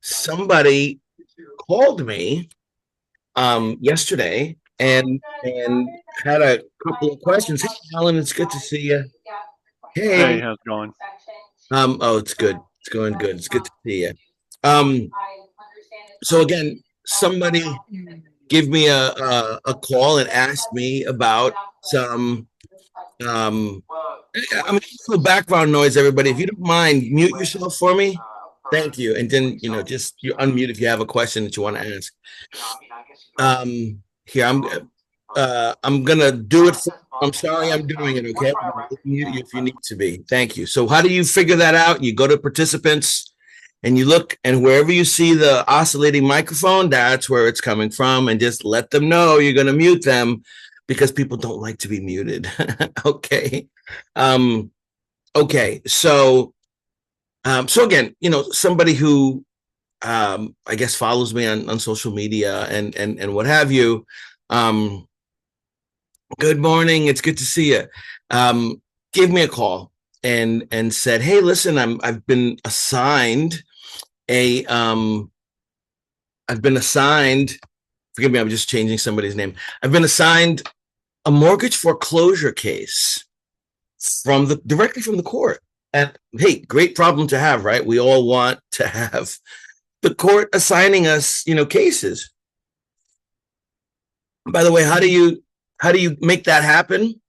somebody called me yesterday and had a couple of questions. Hey, Alan, it's good to see you. Hey, Hey, how's it going? oh, it's good. It's going good. It's good to see you. Um, so again, somebody give me a call and asked me about some I mean, no background noise, everybody. If you don't mind, mute yourself for me. Thank you. And then, just you unmute if you have a question that you want to ask. Here, I'm gonna do it. I'm sorry, I'm doing it. Okay, I'm gonna mute you if you need to be. Thank you. So, how do you figure that out? You go to participants, and you look, and wherever you see the oscillating microphone, that's where it's coming from, and just let them know you're gonna mute them because people don't like to be muted. Okay. Um, okay. So again, somebody who I guess follows me on social media and what have you. Um, Good morning. It's good to see you. Gave me a call and said, "Hey, listen, I've been assigned a I've been assigned. Forgive me, I'm just changing somebody's name. I've been assigned a mortgage foreclosure case directly from the court. And hey, great problem to have, right? We all want to have the court assigning us, cases. By the way, how do you make that happen?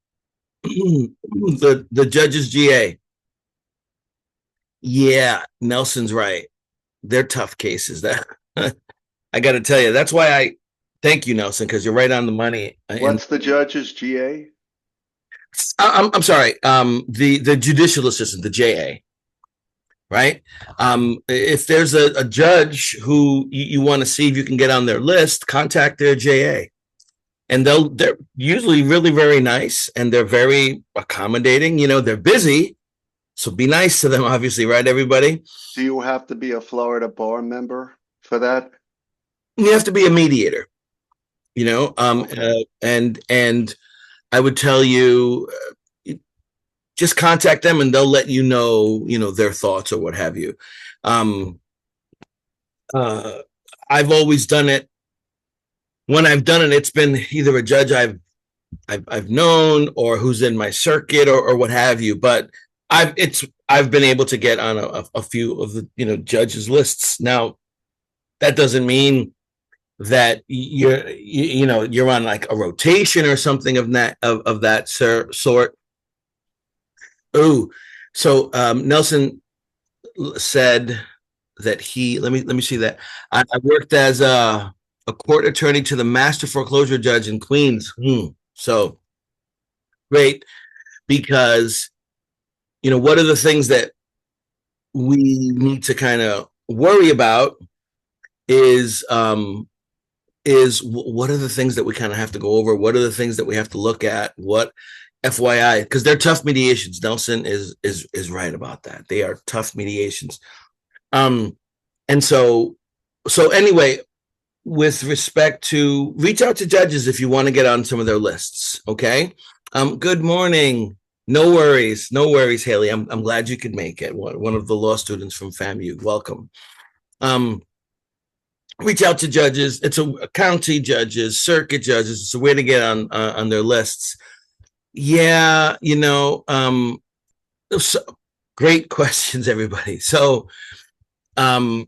The judge's GA. Yeah, Nelson's right. They're tough cases. That I got to tell you. That's why I thank you, Nelson, because you're right on the money. And What's the judge's GA? I'm sorry. The judicial assistant, the JA. Right. If there's a judge who you want to see if you can get on their list, contact their JA. And they're usually really very nice and they're very accommodating. They're busy, so be nice to them, obviously, right, everybody? Do you have to be a Florida bar member for that? You have to be a mediator, Okay. and I would tell you, just contact them and they'll let you know, their thoughts or what have you. Um, uh, I've always done it. When I've done it, it's been either a judge I've known or who's in my circuit or what have you. But I've been able to get on a few of the judges lists. Now that doesn't mean that you're on like a rotation or something of that sort. Oh, so Nelson said that let me see that I worked as a court attorney to the master foreclosure judge in Queens. So great, because what are the things that we need to kind of worry about is what are the things that we kind of have to go over? What are the things that we have to look at? What FYI, because they're tough mediations. Nelson is right about that. They are tough mediations. Um, and so anyway, with respect to reach out to judges if you want to get on some of their lists. Okay. Good morning. No worries, Haley. I'm glad you could make it. One of the law students from FAMU. Welcome. Reach out to judges. It's a county judges, circuit judges. It's a way to get on their lists. Yeah, so, great questions, everybody. So Don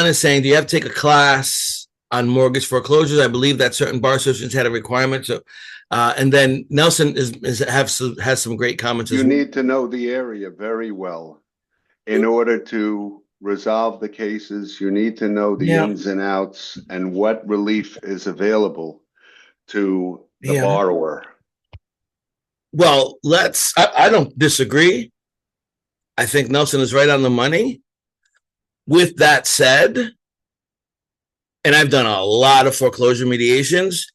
is saying, do you have to take a class on mortgage foreclosures? I believe that certain bar associations had a requirement. So, and then Nelson has some great comments. You need to know the area very well in order to resolve the cases. You need to know the ins and outs and what relief is available to the borrower. Well, I don't disagree. I think Nelson is right on the money. With that said, and I've done a lot of foreclosure mediations,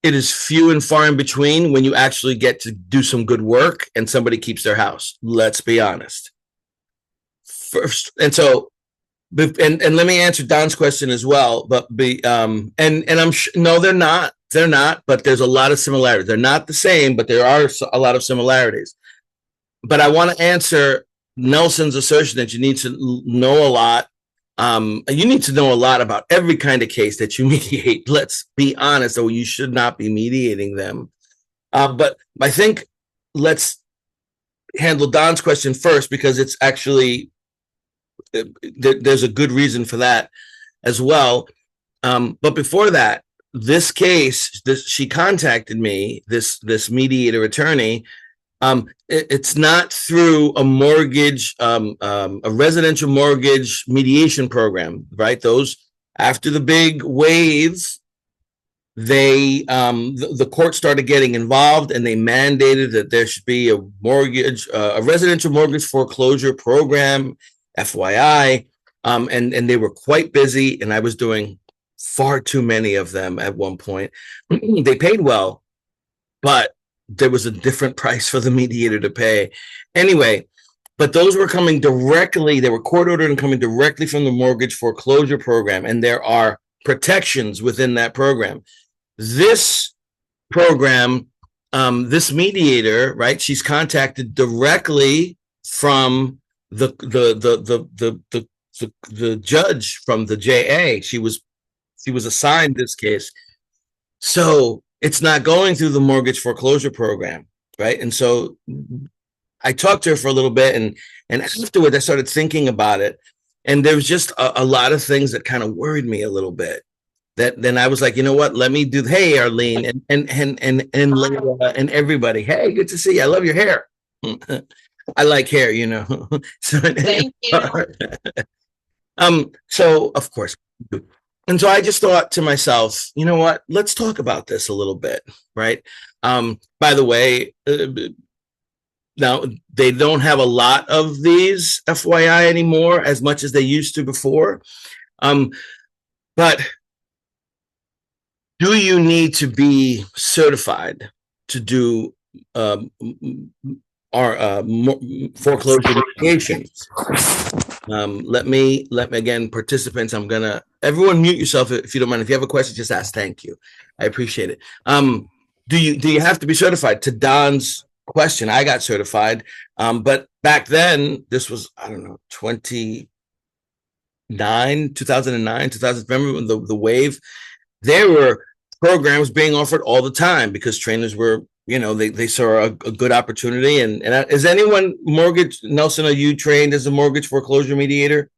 it is few and far in between when you actually get to do some good work and somebody keeps their house. Let's be honest. First, and so, and let me answer Don's question as well. But and I'm no, they're not. They're not. But there's a lot of similarities. They're not the same, but there are a lot of similarities. But I want to answer Nelson's assertion that you need to know a lot You need to know a lot about every kind of case that you mediate. Let's be honest, or you should not be mediating them. But I think let's handle Don's question first, because it's actually there's a good reason for that as well. But before that, this case, she contacted me, this mediator attorney. It's not through a mortgage, a residential mortgage mediation program, right? Those, after the big wave, the court started getting involved, and they mandated that there should be a mortgage, a residential mortgage foreclosure program, FYI. And they were quite busy, and I was doing far too many of them at one point. They paid well, but there was a different price for the mediator to pay. Anyway, but those were coming directly, they were court ordered and coming directly from the mortgage foreclosure program. And there are protections within that program. This program, this mediator, right? She's contacted directly from the judge from the JA. She was assigned this case. So it's not going through the mortgage foreclosure program, right? And so I talked to her for a little bit, and afterward I started thinking about it, and there was just a lot of things that kind of worried me a little bit. That then I was like, you know what? Let me do. Hey, Arlene, and Leila, and everybody. Hey, good to see you. I love your hair. I like hair, you know. So, Thank you. So of course. And so I just thought to myself, you know what? Let's talk about this a little bit, right? By the way, now they don't have a lot of these, FYI, anymore, as much as they used to before. But do you need to be certified to do our foreclosure mediations? Let me again, participants, everyone mute yourself if you don't mind. If you have a question, just ask. Thank you. I appreciate it. Do you have to be certified? To Don's question, I got certified. But back then, this was, I don't know, 2009, 2000, remember when the wave, there were programs being offered all the time because trainers were, you know, they saw a good opportunity. And is anyone Nelson, are you trained as a mortgage foreclosure mediator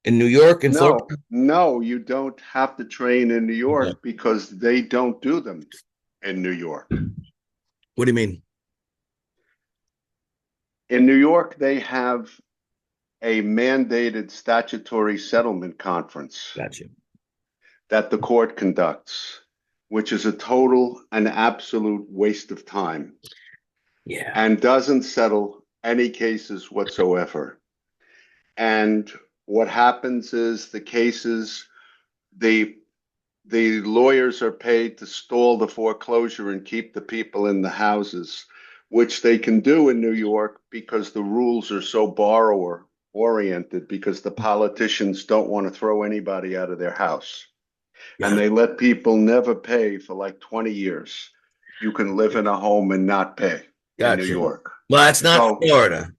in New York and Florida? No, you don't have to train in New York because they don't do them in New York. What do you mean? In New York, they have a mandated statutory settlement conference. Gotcha. That the court conducts, which is a total and absolute waste of time. Yeah. And doesn't settle any cases whatsoever. And what happens is the cases, the lawyers are paid to stall the foreclosure and keep the people in the houses, which they can do in New York because the rules are so borrower oriented, because the politicians don't want to throw anybody out of their house. And they let people never pay for like 20 years. You can live in a home and not pay in New York. Well, that's not Florida.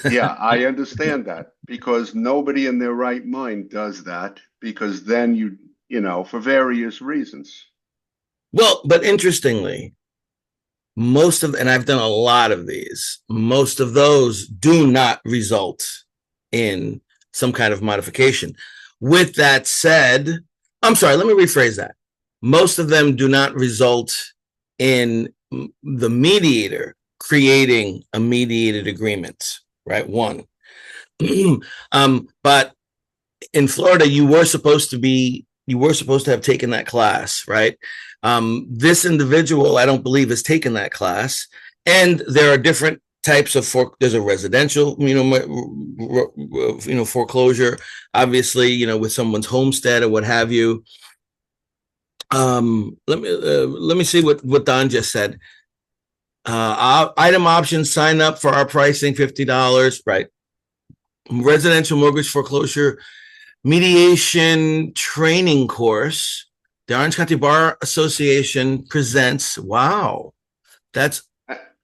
Yeah, I understand that, because nobody in their right mind does that, because then you know, for various reasons. Well, but interestingly, and I've done a lot of these, most of those do not result in some kind of modification. With that said, I'm sorry, let me rephrase that. Most of them do not result in the mediator creating a mediated agreement, right? One. But in Florida, you were supposed to have taken that class, right? This individual, I don't believe, has taken that class. And there are different types of there's a residential, foreclosure, obviously, with someone's homestead or what have you. Let me see what Don just said. Item options, sign up for our pricing, $50, right? Residential mortgage foreclosure mediation training course. The Orange County Bar Association presents. Wow,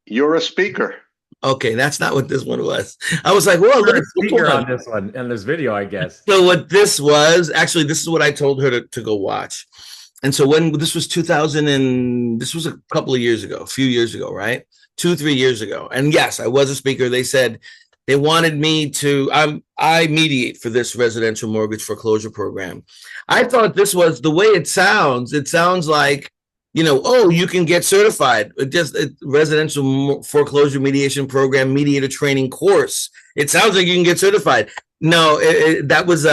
you're a speaker. Okay, that's not what this one was. I was like, whoa, look You're at a this speaker one. on this one and this video, I guess. So what this was, actually, this is what I told her to go watch. And so when this was 2000 and this was a couple of years ago, a few years ago, right? 2, 3 years ago. And yes, I was a speaker. They said they wanted me to, I mediate for this residential mortgage foreclosure program. I thought this was the way it sounds. It sounds like, oh, you can get certified. Just a residential foreclosure mediation program, mediator training course. It sounds like you can get certified. No, that was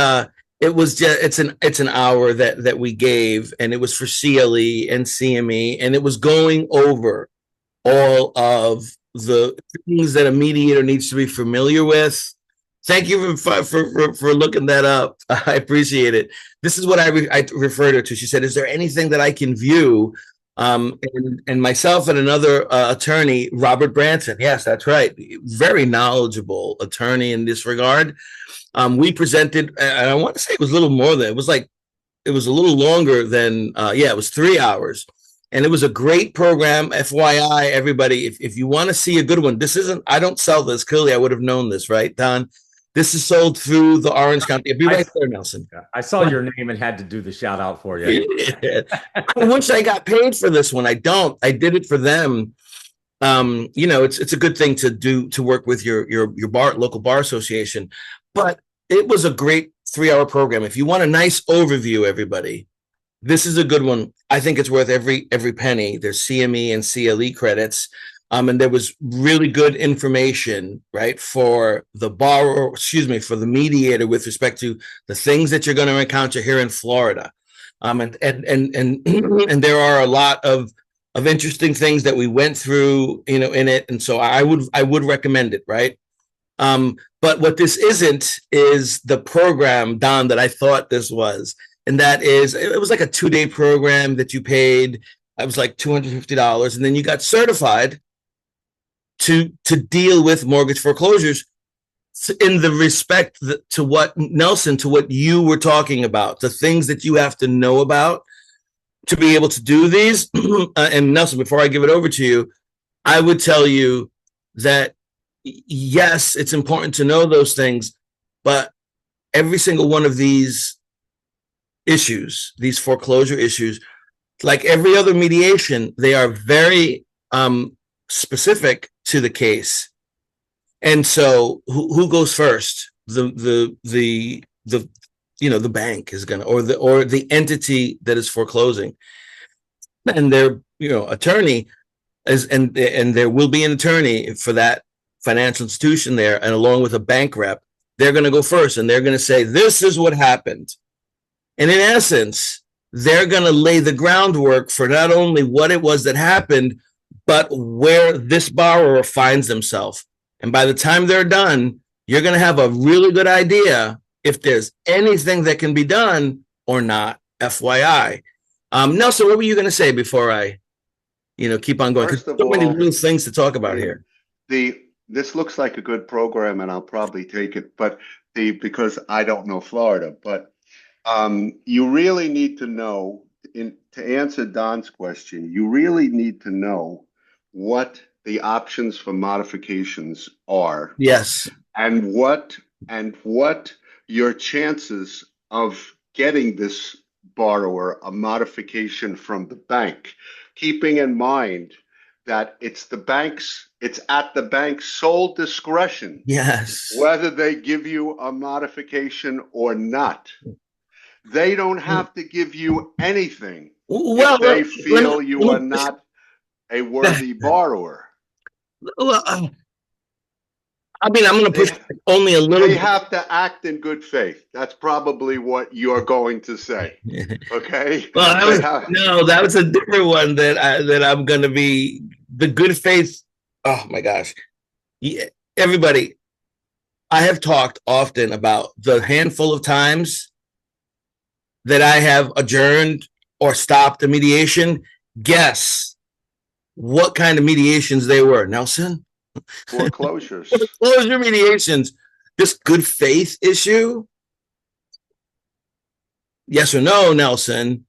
it was just it's an hour that we gave, and it was for CLE and CME, and it was going over all of the things that a mediator needs to be familiar with. Thank you for looking that up. I appreciate it. This is what I referred her to. She said, "Is there anything that I can view?" And myself and another attorney, Robert Branson. Yes, that's right. Very knowledgeable attorney in this regard. We presented, and I want to say it was a little more than it was a little longer than it was 3 hours, and it was a great program. FYI, everybody, if you want to see a good one, this isn't. I don't sell this. Clearly, I would have known this, right, Don? This is sold through the Orange County. It'll be right there, Nelson. I saw your name and had to do the shout out for you. I wish I got paid for this one. I don't. I did it for them. It's a good thing to do, to work with your local bar association, but it was a great 3 hour program. If you want a nice overview, everybody, this is a good one. I think it's worth every penny. There's CME and CLE credits. And there was really good information, right, for the borrower, for the mediator with respect to the things that you're going to encounter here in Florida. And there are a lot of interesting things that we went through, in it. And so I would recommend it, right? But what this isn't is the program, Don, that I thought this was. And that is, it was like a 2-day program that you paid. It was like $250. And then you got certified to deal with mortgage foreclosures in the respect to what, Nelson, to what you were talking about, the things that you have to know about to be able to do these. And Nelson, before I give it over to you, I would tell you that yes, it's important to know those things, but every single one of these issues, these foreclosure issues, like every other mediation, they are very specific to the case. And so who goes first? The bank is gonna, or the entity that is foreclosing, and their attorney is, and there will be an attorney for that financial institution there, and along with a bank rep, they're going to go first, and they're going to say, this is what happened. And in essence, they're going to lay the groundwork for not only what it was that happened, but where this borrower finds themselves. And by the time they're done, you're going to have a really good idea if there's anything that can be done or not, FYI. Nelson, what were you going to say before I, keep on going? Because there's so many little things to talk about here. This looks like a good program, and I'll probably take it, but because I don't know Florida, but you really need to know, to answer Don's question, you really need to know what the options for modifications are. Yes. And what your chances of getting this borrower a modification from the bank, keeping in mind that it's at the bank's sole discretion. Yes. Whether they give you a modification or not. They don't have to give you anything if they feel you are not a worthy borrower. Well, I'm going to push only a little. They have to act in good faith. That's probably what you're going to say. Okay. Well, that was a different one that I'm going to be the good faith. Oh my gosh. Yeah, everybody, I have talked often about the handful of times that I have adjourned or stopped a mediation. Guess what kind of mediations they were, Nelson? Foreclosures. Foreclosure mediations. This good faith issue? Yes or no, Nelson?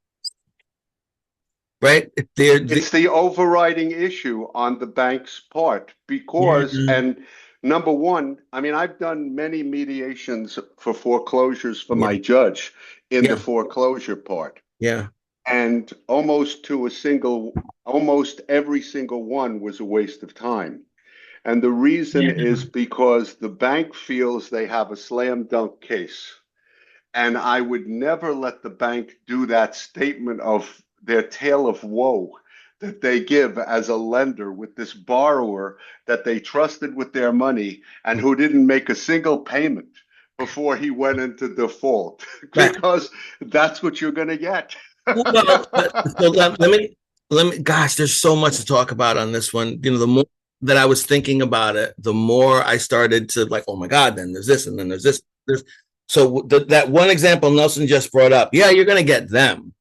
right? It's the overriding issue on the bank's part because, and number one, I mean, I've done many mediations for foreclosures for my judge in the foreclosure part. Yeah. And almost every single one was a waste of time. And the reason is because the bank feels they have a slam dunk case. And I would never let the bank do that statement of their tale of woe that they give as a lender with this borrower that they trusted with their money and who didn't make a single payment before he went into default, because that's what you're going to get. Well, so let me, gosh, there's so much to talk about on this one. You know, the more that I was thinking about it, the more I started to like, oh my God, then there's this, and then there's this. So that one example Nelson just brought up, yeah, you're going to get them.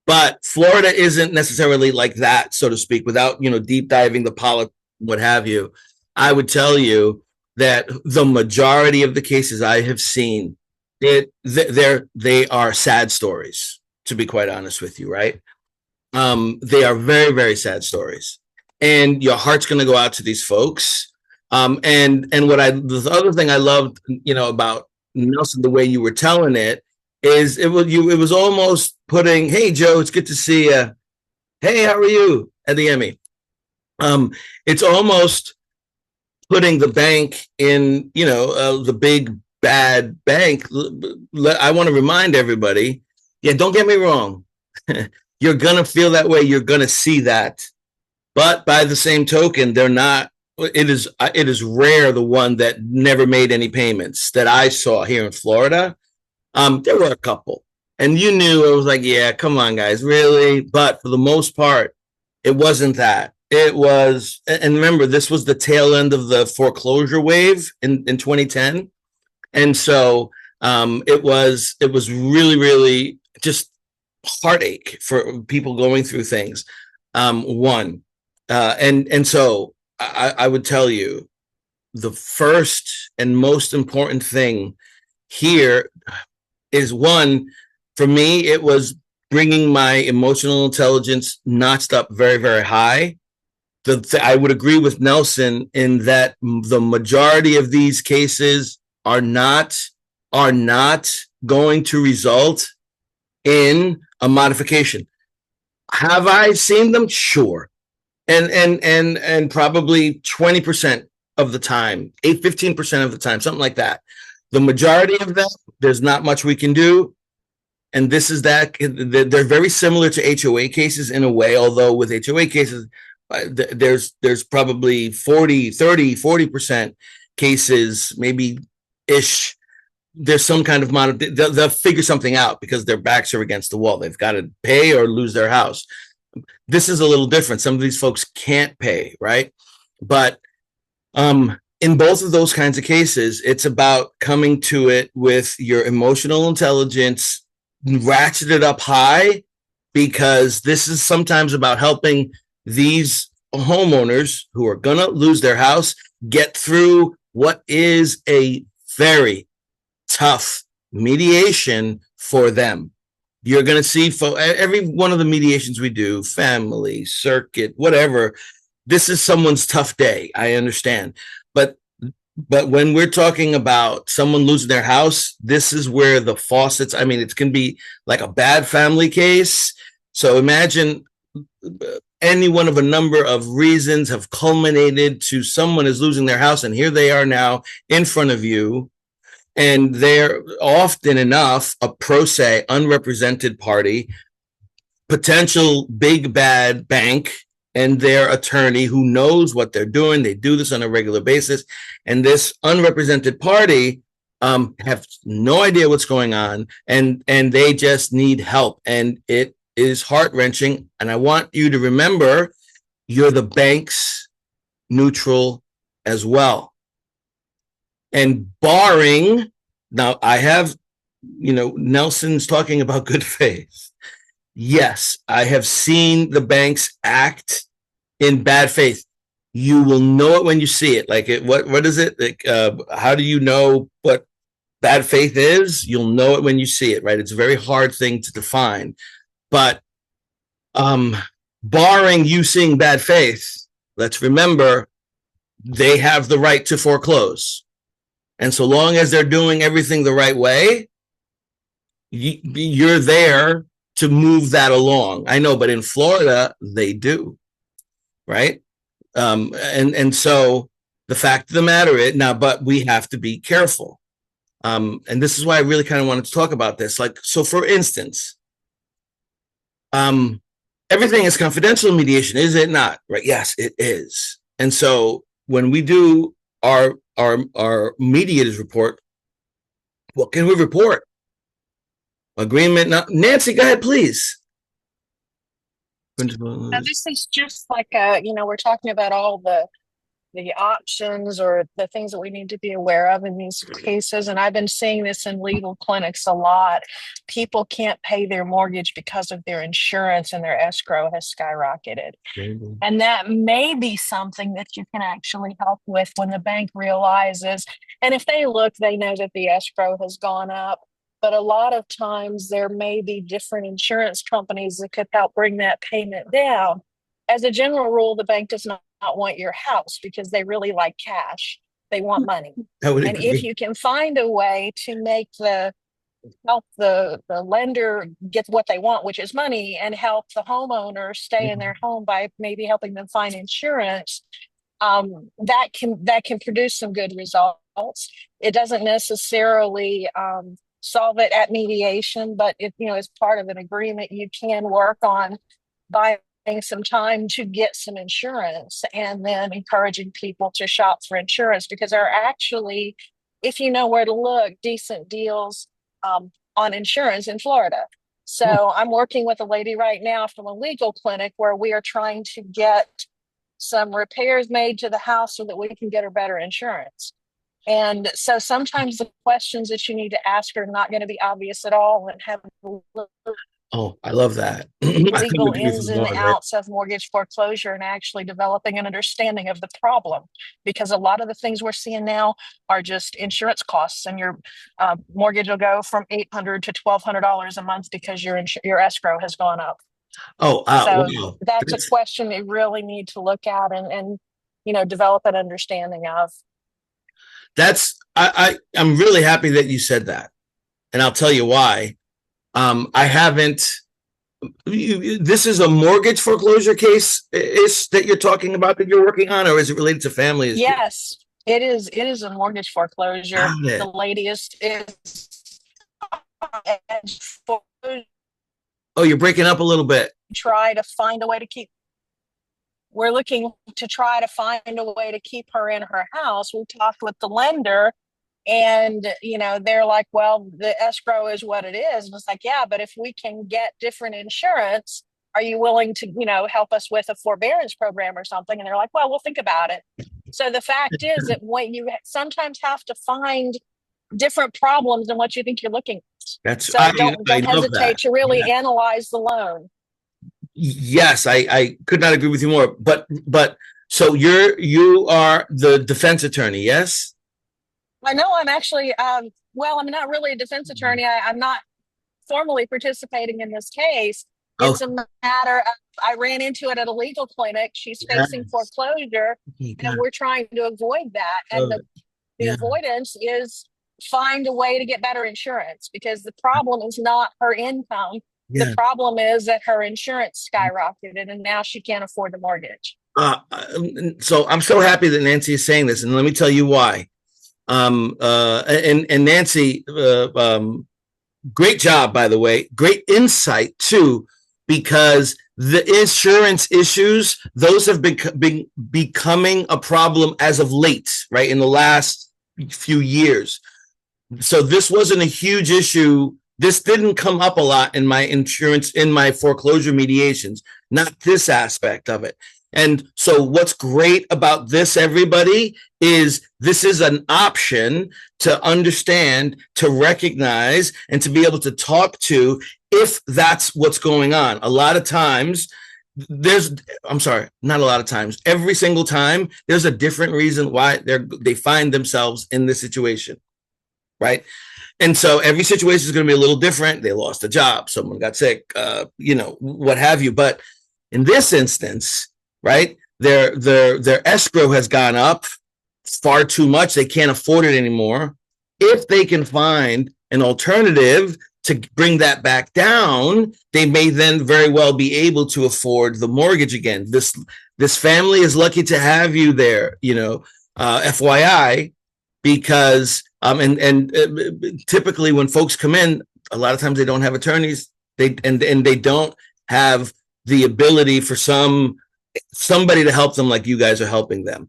But Florida isn't necessarily like that, so to speak, without, you know, deep diving the politics, what have you. I would tell you that the majority of the cases I have seen, they are sad stories, to be quite honest with you, right? They are very, very sad stories. And your heart's going to go out to these folks. And the other thing I loved, you know, about Nelson, the way you were telling it, is it was almost putting, hey Joe, it's good to see you. Hey, how are you? At the Emmy. It's almost putting the bank in, you know, the big bad bank. I want to remind everybody, yeah, don't get me wrong. You're gonna feel that way, you're gonna see that. But by the same token, they're not. It is rare the one that never made any payments that I saw here in Florida. There were a couple, and you knew it was like, yeah, come on, guys, really. But for the most part, it wasn't that. It was, and remember, this was the tail end of the foreclosure wave in 2010, and so it was really, really just heartache for people going through things. And so I would tell you, the first and most important thing here is, one, for me, it was bringing my emotional intelligence notched up very, very high. I would agree with Nelson in that the majority of these cases are not going to result in a modification. Have I seen them? Sure. And probably 20% of the time, 15% of the time, something like that. The majority of them, there's not much we can do. And this is that. They're very similar to HOA cases in a way, although with HOA cases, there's probably 40% cases, maybe ish. There's some kind of they'll figure something out because their backs are against the wall. They've got to pay or lose their house. This is a little different. Some of these folks can't pay, right? But in both of those kinds of cases, it's about coming to it with your emotional intelligence ratcheted up high, because this is sometimes about helping these homeowners who are going to lose their house get through what is a very tough mediation for them. You're going to see for every one of the mediations we do, family, circuit, whatever, this is someone's tough day. I understand. But when we're talking about someone losing their house, this is where the faucets, I mean, it can be like a bad family case. So imagine any one of a number of reasons have culminated to someone is losing their house, and here they are now in front of you. And they're often enough a pro se, unrepresented party, potential big bad bank, and their attorney who knows what they're doing. They do this on a regular basis. And this unrepresented party have no idea what's going on, and they just need help. And it is heart-wrenching. And I want you to remember, you're the bank's neutral as well. And barring, now I have, you know, Nelson's talking about good faith. Yes, I have seen the banks act in bad faith. You will know it when you see it. Like, what is it? Like, how do you know what bad faith is? You'll know it when you see it, right? It's a very hard thing to define. But Um, barring you seeing bad faith, let's remember they have the right to foreclose. And so long as they're doing everything the right way, you're there to move that along. I know, but in Florida, they do, right? And so the fact of the matter is now, but we have to be careful. And this is why I really kind of wanted to talk about this. Like, so for instance, everything is confidential in mediation, is it not? Right? Yes, it is. And so when we do our mediators report, what can we report? Agreement. Now, Nancy, go ahead, please. Now, this is just like we're talking about all the options or the things that we need to be aware of in these cases. And I've been seeing this in legal clinics a lot. People can't pay their mortgage because of their insurance and their escrow has skyrocketed. Mm-hmm. And that may be something that you can actually help with when the bank realizes, and if they look, they know that the escrow has gone up. But a lot of times there may be different insurance companies that could help bring that payment down. As a general rule, the bank does not want your house because they really like cash. They want money. And if you can find a way to help the lender get what they want, which is money, and help the homeowner stay in their home by maybe helping them find insurance, that can produce some good results. It doesn't necessarily solve it at mediation, but if as part of an agreement, you can work on buying some time to get some insurance and then encouraging people to shop for insurance, because there are actually, if you know where to look, decent deals on insurance in Florida. So I'm working with a lady right now from a legal clinic where we are trying to get some repairs made to the house so that we can get her better insurance. And so sometimes the questions that you need to ask are not going to be obvious at all and have I love that. legal ins and outs of mortgage foreclosure and actually developing an understanding of the problem. Because a lot of the things we're seeing now are just insurance costs, and your mortgage will go from $800 to $1,200 a month because your escrow has gone up. So wow. That's a question we really need to look at and develop an understanding of. I'm really happy that you said that, and I'll tell you why. I haven't. This is a mortgage foreclosure case that you're talking about, that you're working on, or is it related to families? Yes, it is. It is a mortgage foreclosure. The lady is. Oh, you're breaking up a little bit. Try to find a way to keep. We're looking to try to find a way to keep her in her house. We talked with the lender, and they're like, well, the escrow is what it is. And it's like, yeah, but if we can get different insurance, are you willing to help us with a forbearance program or something? And they're like, well, we'll think about it. So the fact is that when you sometimes have to find different problems than what you think you're looking at. Don't hesitate to really analyze the loan. Yes, I could not agree with you more. But so you are the defense attorney, yes? I know. I'm actually I'm not really a defense attorney. I'm not formally participating in this case. It's a matter of, I ran into it at a legal clinic. She's facing foreclosure, and we're trying to avoid that. And the avoidance is find a way to get better insurance, because the problem is not her income. Yeah. The problem is that her insurance skyrocketed and now she can't afford the mortgage. So I'm so happy that Nancy is saying this, and let me tell you why. And Nancy, great job, by the way. Great insight too, because the insurance issues, those have been becoming a problem as of late, right? In the last few years. So this wasn't a huge issue. This didn't come up a lot in my foreclosure mediations, not this aspect of it. And so what's great about this, everybody, is this is an option to understand, to recognize, and to be able to talk to if that's what's going on. A lot of times, not a lot of times, every single time, there's a different reason why they find themselves in this situation, right? And so every situation is going to be a little different. They lost a job, someone got sick, what have you. But in this instance, right, their escrow has gone up far too much. They can't afford it anymore. If they can find an alternative to bring that back down, they may then very well be able to afford the mortgage again. This family is lucky to have you there, FYI, because typically when folks come in, a lot of times they don't have attorneys. They don't have the ability for somebody to help them like you guys are helping them.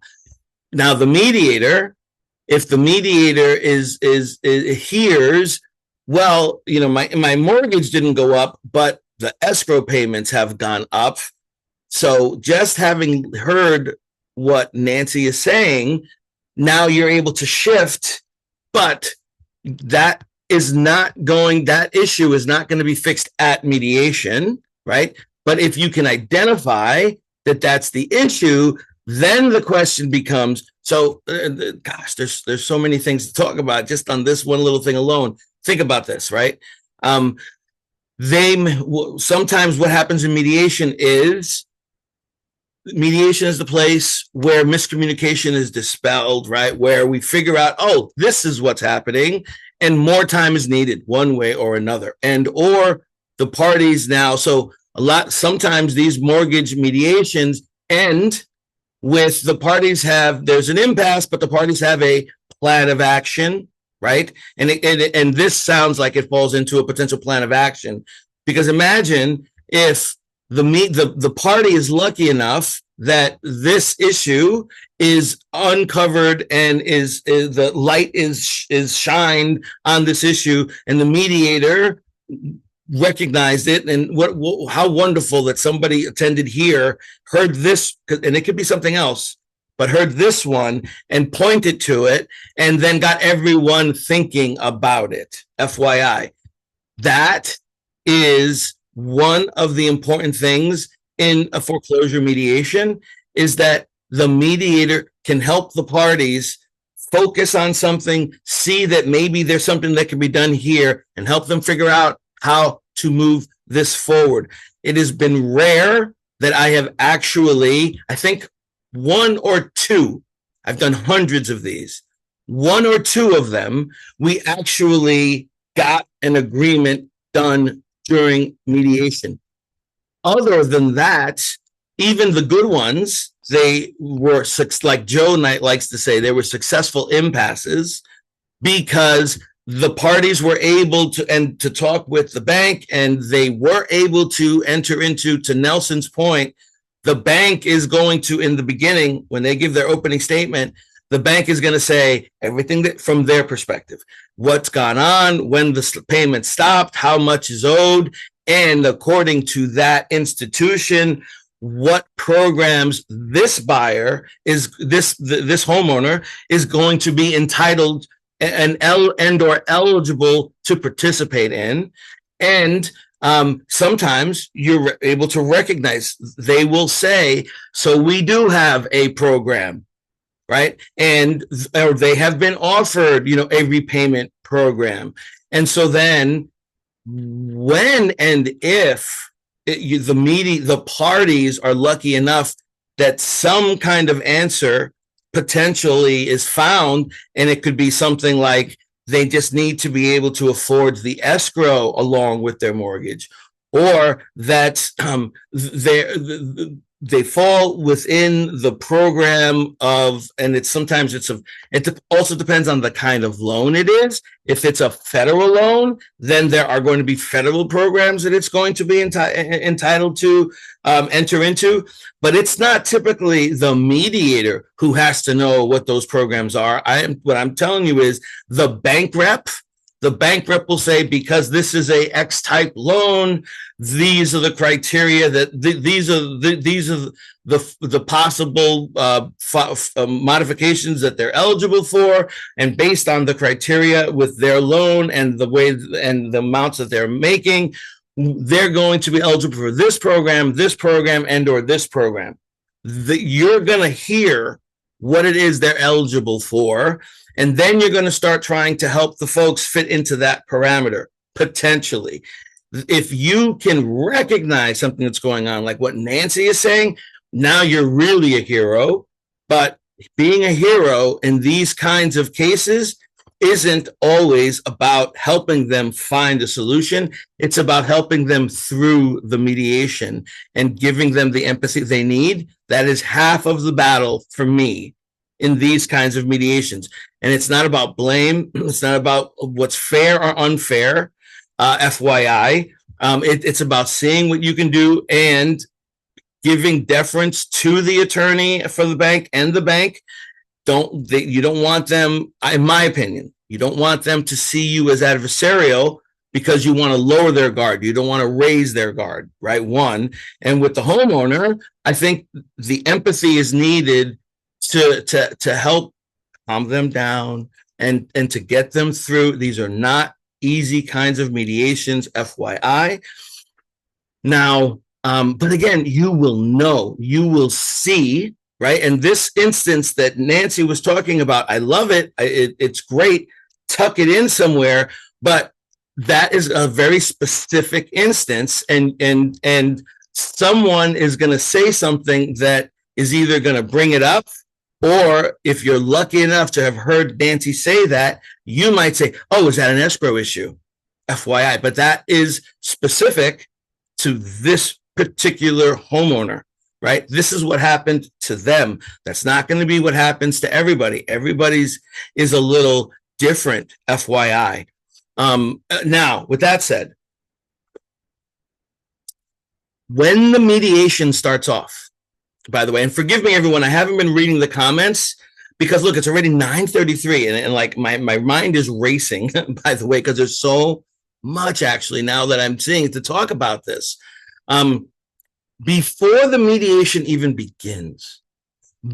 Now the mediator, if the mediator is hears, well, my mortgage didn't go up, but the escrow payments have gone up. So just having heard what Nancy is saying, now you're able to shift, but that issue is not going to be fixed at mediation, right? But if you can identify that that's the issue, then the question becomes, gosh, there's so many things to talk about just on this one little thing alone. Think about this, right? Sometimes what happens in mediation is the place where miscommunication is dispelled, right? Where we figure out, oh, this is what's happening, and more time is needed one way or another. Or the parties now, sometimes these mortgage mediations end with the parties there's an impasse, but the parties have a plan of action, right? And this sounds like it falls into a potential plan of action, because imagine if the party is lucky enough that this issue is uncovered and the light is shined on this issue, and the mediator recognized it, and how wonderful that somebody attended here, heard this, and it could be something else, but heard this one and pointed to it, and then got everyone thinking about it. FYI, that is one of the important things in a foreclosure mediation, is that the mediator can help the parties focus on something, see that maybe there's something that can be done here, and help them figure out how to move this forward. It has been rare that I have actually, I think one or two, I've done hundreds of these, one or two of them, we actually got an agreement done during mediation. Other than that, even the good ones, they were, like Joe Knight likes to say, they were successful impasses, because the parties were able to talk with the bank, and they were able to enter into, to Nelson's point, the bank is going to, in the beginning, when they give their opening statement, the bank is going to say everything that from their perspective, what's gone on, when the payment stopped, how much is owed, and according to that institution, what programs this buyer is, this homeowner is going to be entitled and or eligible to participate in. And sometimes you're able to recognize, they will say, so we do have a program, right? Or they have been offered, a repayment program. And so then when and if the parties are lucky enough that some kind of answer potentially is found, and it could be something like they just need to be able to afford the escrow along with their mortgage, or that they fall within the program of, and it also depends on the kind of loan it is. If it's a federal loan, then there are going to be federal programs that it's going to be entitled to enter into. But it's not typically the mediator who has to know what those programs are. What I'm telling you is the bank rep will say, because this is a X type loan, these are the criteria that these are the possible modifications that they're eligible for, and based on the criteria with their loan and the way and the amounts that they're making, they're going to be eligible for this program, and or this program. You're going to hear what it is they're eligible for. And then you're going to start trying to help the folks fit into that parameter, potentially. If you can recognize something that's going on, like what Nancy is saying, now you're really a hero. But being a hero in these kinds of cases isn't always about helping them find a solution. It's about helping them through the mediation and giving them the empathy they need. That is half of the battle for me in these kinds of mediations. And it's not about blame. It's not about what's fair or unfair, FYI. It's about seeing what you can do and giving deference to the attorney for the bank and the bank. You don't want them, in my opinion, you don't want them to see you as adversarial because you want to lower their guard. You don't want to raise their guard, right? One. And with the homeowner, I think the empathy is needed to help calm them down and to get them through. These are not easy kinds of mediations, FYI. Now, but again, you will know, you will see, right? And this instance that Nancy was talking about, I love it. It's great. Tuck it in somewhere, but that is a very specific instance, and someone is going to say something that is either going to bring it up, or if you're lucky enough to have heard Nancy say that, you might say, "Oh, is that an escrow issue?" FYI, but that is specific to this particular homeowner. Right? This is what happened to them. That's not going to be what happens to everybody. Everybody's is a little different, FYI. Now, with that said, when the mediation starts off, by the way, and forgive me, everyone, I haven't been reading the comments because, look, it's already 9:33, and like my mind is racing, by the way, because there's so much, actually, now that I'm seeing to talk about this. Before the mediation even begins,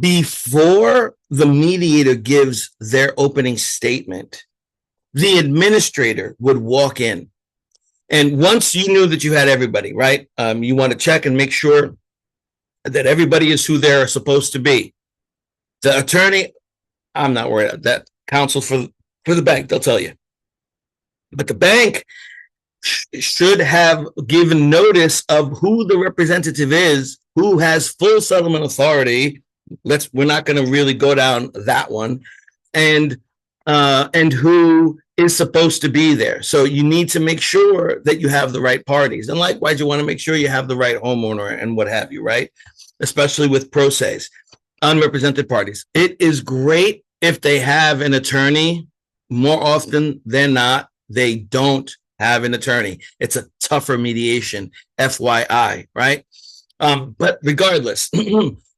before the mediator gives their opening statement, the administrator would walk in. And once you knew that you had everybody, right, you want to check and make sure that everybody is who they're supposed to be. The attorney, I'm not worried about that. Counsel for the bank, they'll tell you. But the bank should have given notice of who the representative is, who has full settlement authority. We're not going to really go down that one, and who is supposed to be there. So you need to make sure that you have the right parties, and likewise, you want to make sure you have the right homeowner and what have you, right? Especially with pro ses, unrepresented parties. It is great if they have an attorney. More often than not, they don't have an attorney. It's a tougher mediation, FYI, right? But regardless,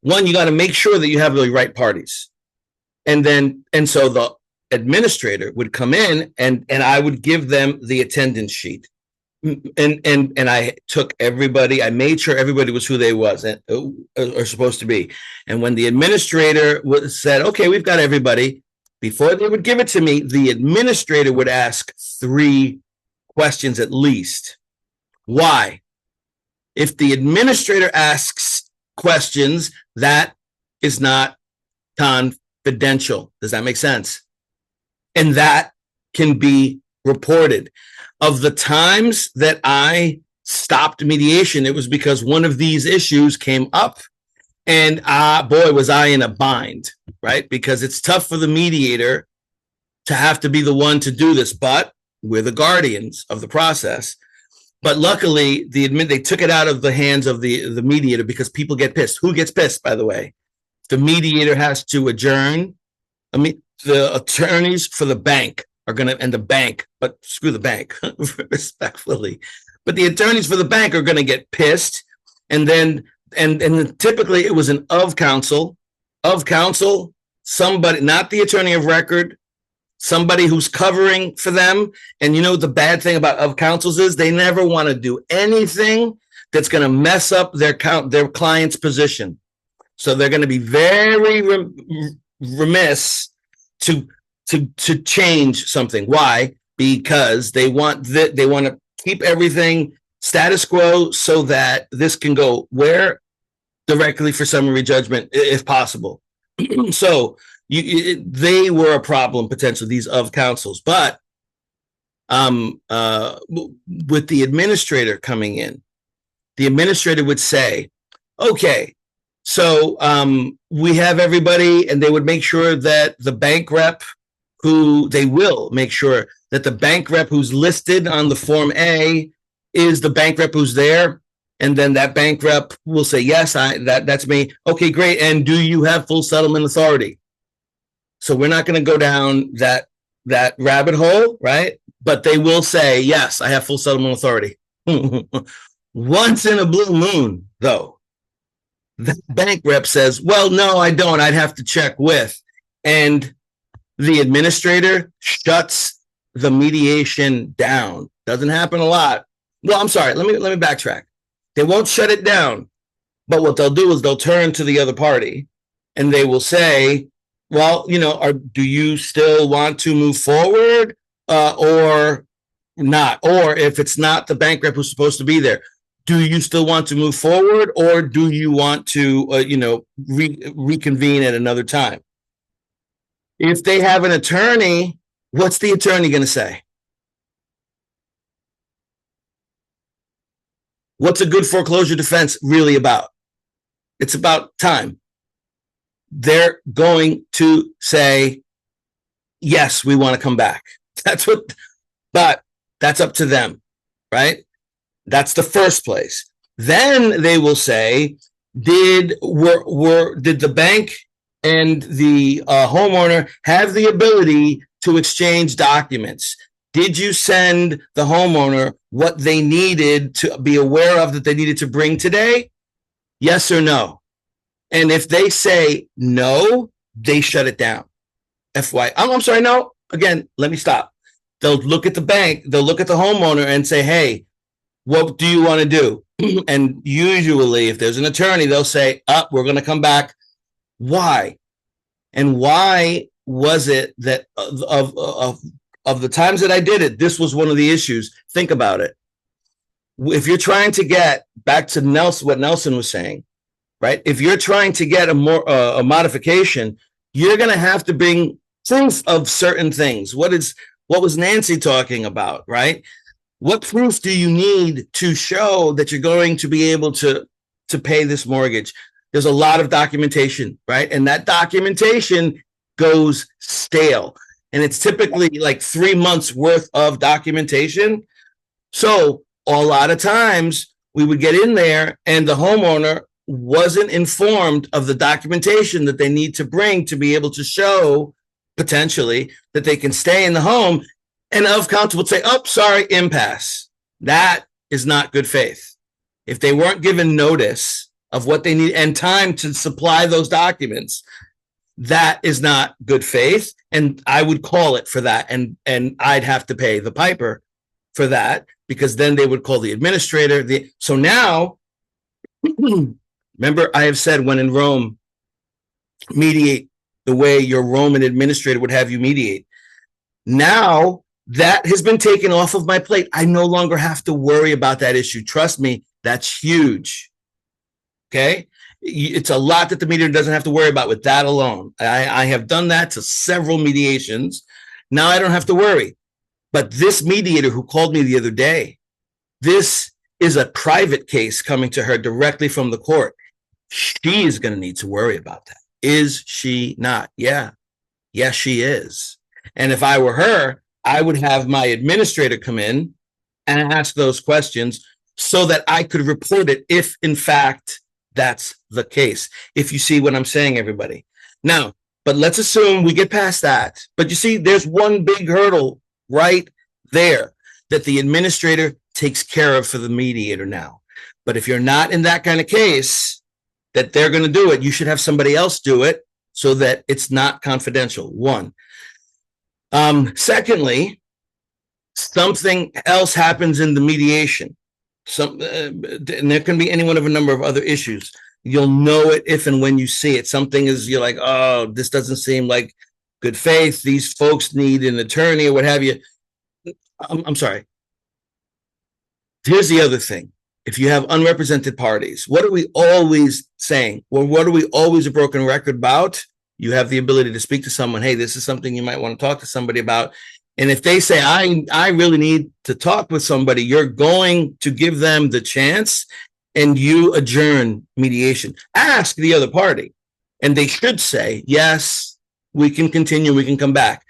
one, you got to make sure that you have the right parties. And so the administrator would come in and I would give them the attendance sheet. And I took everybody, I made sure everybody was who they was and are supposed to be. And when the administrator said, okay, we've got everybody, before they would give it to me, the administrator would ask 3 questions at least. Why? If the administrator asks questions, that is not confidential. Does that make sense? And that can be reported. Of the times that I stopped mediation, it was because one of these issues came up, and boy, was I in a bind, right? Because it's tough for the mediator to have to be the one to do this, but we're the guardians of the process. But luckily, they took it out of the hands of the mediator because people get pissed. Who gets pissed, by the way? The mediator has to adjourn. I mean, the attorneys for the bank are going to, and the bank, but screw the bank, respectfully. But the attorneys for the bank are going to get pissed. And then, and typically it was an of counsel, somebody, not the attorney of record, somebody who's covering for them. And you know, the bad thing about of counsels is they never want to do anything that's going to mess up their client's position. So they're going to be very remiss to change something. Why? Because they want to keep everything status quo so that this can go where? Directly for summary judgment, if possible. So they were a problem potentially, these of counsels, but with the administrator coming in, the administrator would say, okay, so we have everybody, and they would make sure that the bank rep they will make sure that the bank rep who's listed on the Form A is the bank rep who's there. And then that bank rep will say, yes, that's me. Okay, great. And do you have full settlement authority? So we're not going to go down that rabbit hole, right? But they will say, yes, I have full settlement authority. Once in a blue moon, though, the bank rep says, well, no, I don't. I'd have to check with. And the administrator shuts the mediation down. Doesn't happen a lot. Well, I'm sorry. Let me backtrack. They won't shut it down. But what they'll do is they'll turn to the other party and they will say, well, do you still want to move forward or not? Or if it's not the bank rep who's supposed to be there, do you still want to move forward or do you want to, reconvene at another time? If they have an attorney, what's the attorney going to say? What's a good foreclosure defense really about? It's about time. They're going to say, yes, we want to come back. But that's up to them, right? That's the first place. Then they will say, did the bank and the homeowner have the ability to exchange documents? Did you send the homeowner what they needed to be aware of that they needed to bring today? Yes or no? And if they say no, they shut it down. I'm sorry, no. Again, let me stop. They'll look at the bank, they'll look at the homeowner and say, hey, what do you want to do? And usually if there's an attorney, they'll say, we're going to come back. Why? And why was it that of the times that I did it, this was one of the issues? Think about it. If you're trying to get back to what Nelson was saying, right? If you're trying to get a modification, you're going to have to bring proof of certain things. What was Nancy talking about, right? What proof do you need to show that you're going to be able to pay this mortgage? There's a lot of documentation, right? And that documentation goes stale. And it's typically like 3 months worth of documentation. So a lot of times we would get in there and the homeowner wasn't informed of the documentation that they need to bring to be able to show potentially that they can stay in the home. And of counsel would say, sorry, impasse. That is not good faith. If they weren't given notice of what they need and time to supply those documents, that is not good faith. And I would call it for that. And I'd have to pay the piper for that because then they would call the administrator. So now, remember, I have said when in Rome, mediate the way your Roman administrator would have you mediate. Now that has been taken off of my plate. I no longer have to worry about that issue. Trust me, that's huge. Okay. It's a lot that the mediator doesn't have to worry about with that alone. I have done that to several mediations. Now I don't have to worry. But this mediator who called me the other day, this is a private case coming to her directly from the court. She is going to need to worry about that. Is she not? Yeah. Yes, she is. And if I were her, I would have my administrator come in and ask those questions so that I could report it if, in fact, that's the case. If you see what I'm saying, everybody. Now, but let's assume we get past that. But you see, there's one big hurdle right there that the administrator takes care of for the mediator now. But if you're not in that kind of case that they're going to do it, you should have somebody else do it so that it's not confidential. One. Secondly, something else happens in the mediation. And there can be any one of a number of other issues. You'll know it if and when you see it. Something is, you're like, oh, this doesn't seem like good faith. These folks need an attorney or what have you. I'm sorry. Here's the other thing. If you have unrepresented parties, what are we always saying? Well, what are we always a broken record about? You have the ability to speak to someone. Hey, this is something you might want to talk to somebody about. And if they say, I really need to talk with somebody, you're going to give them the chance and you adjourn mediation. Ask the other party. And they should say, yes, we can continue, we can come back.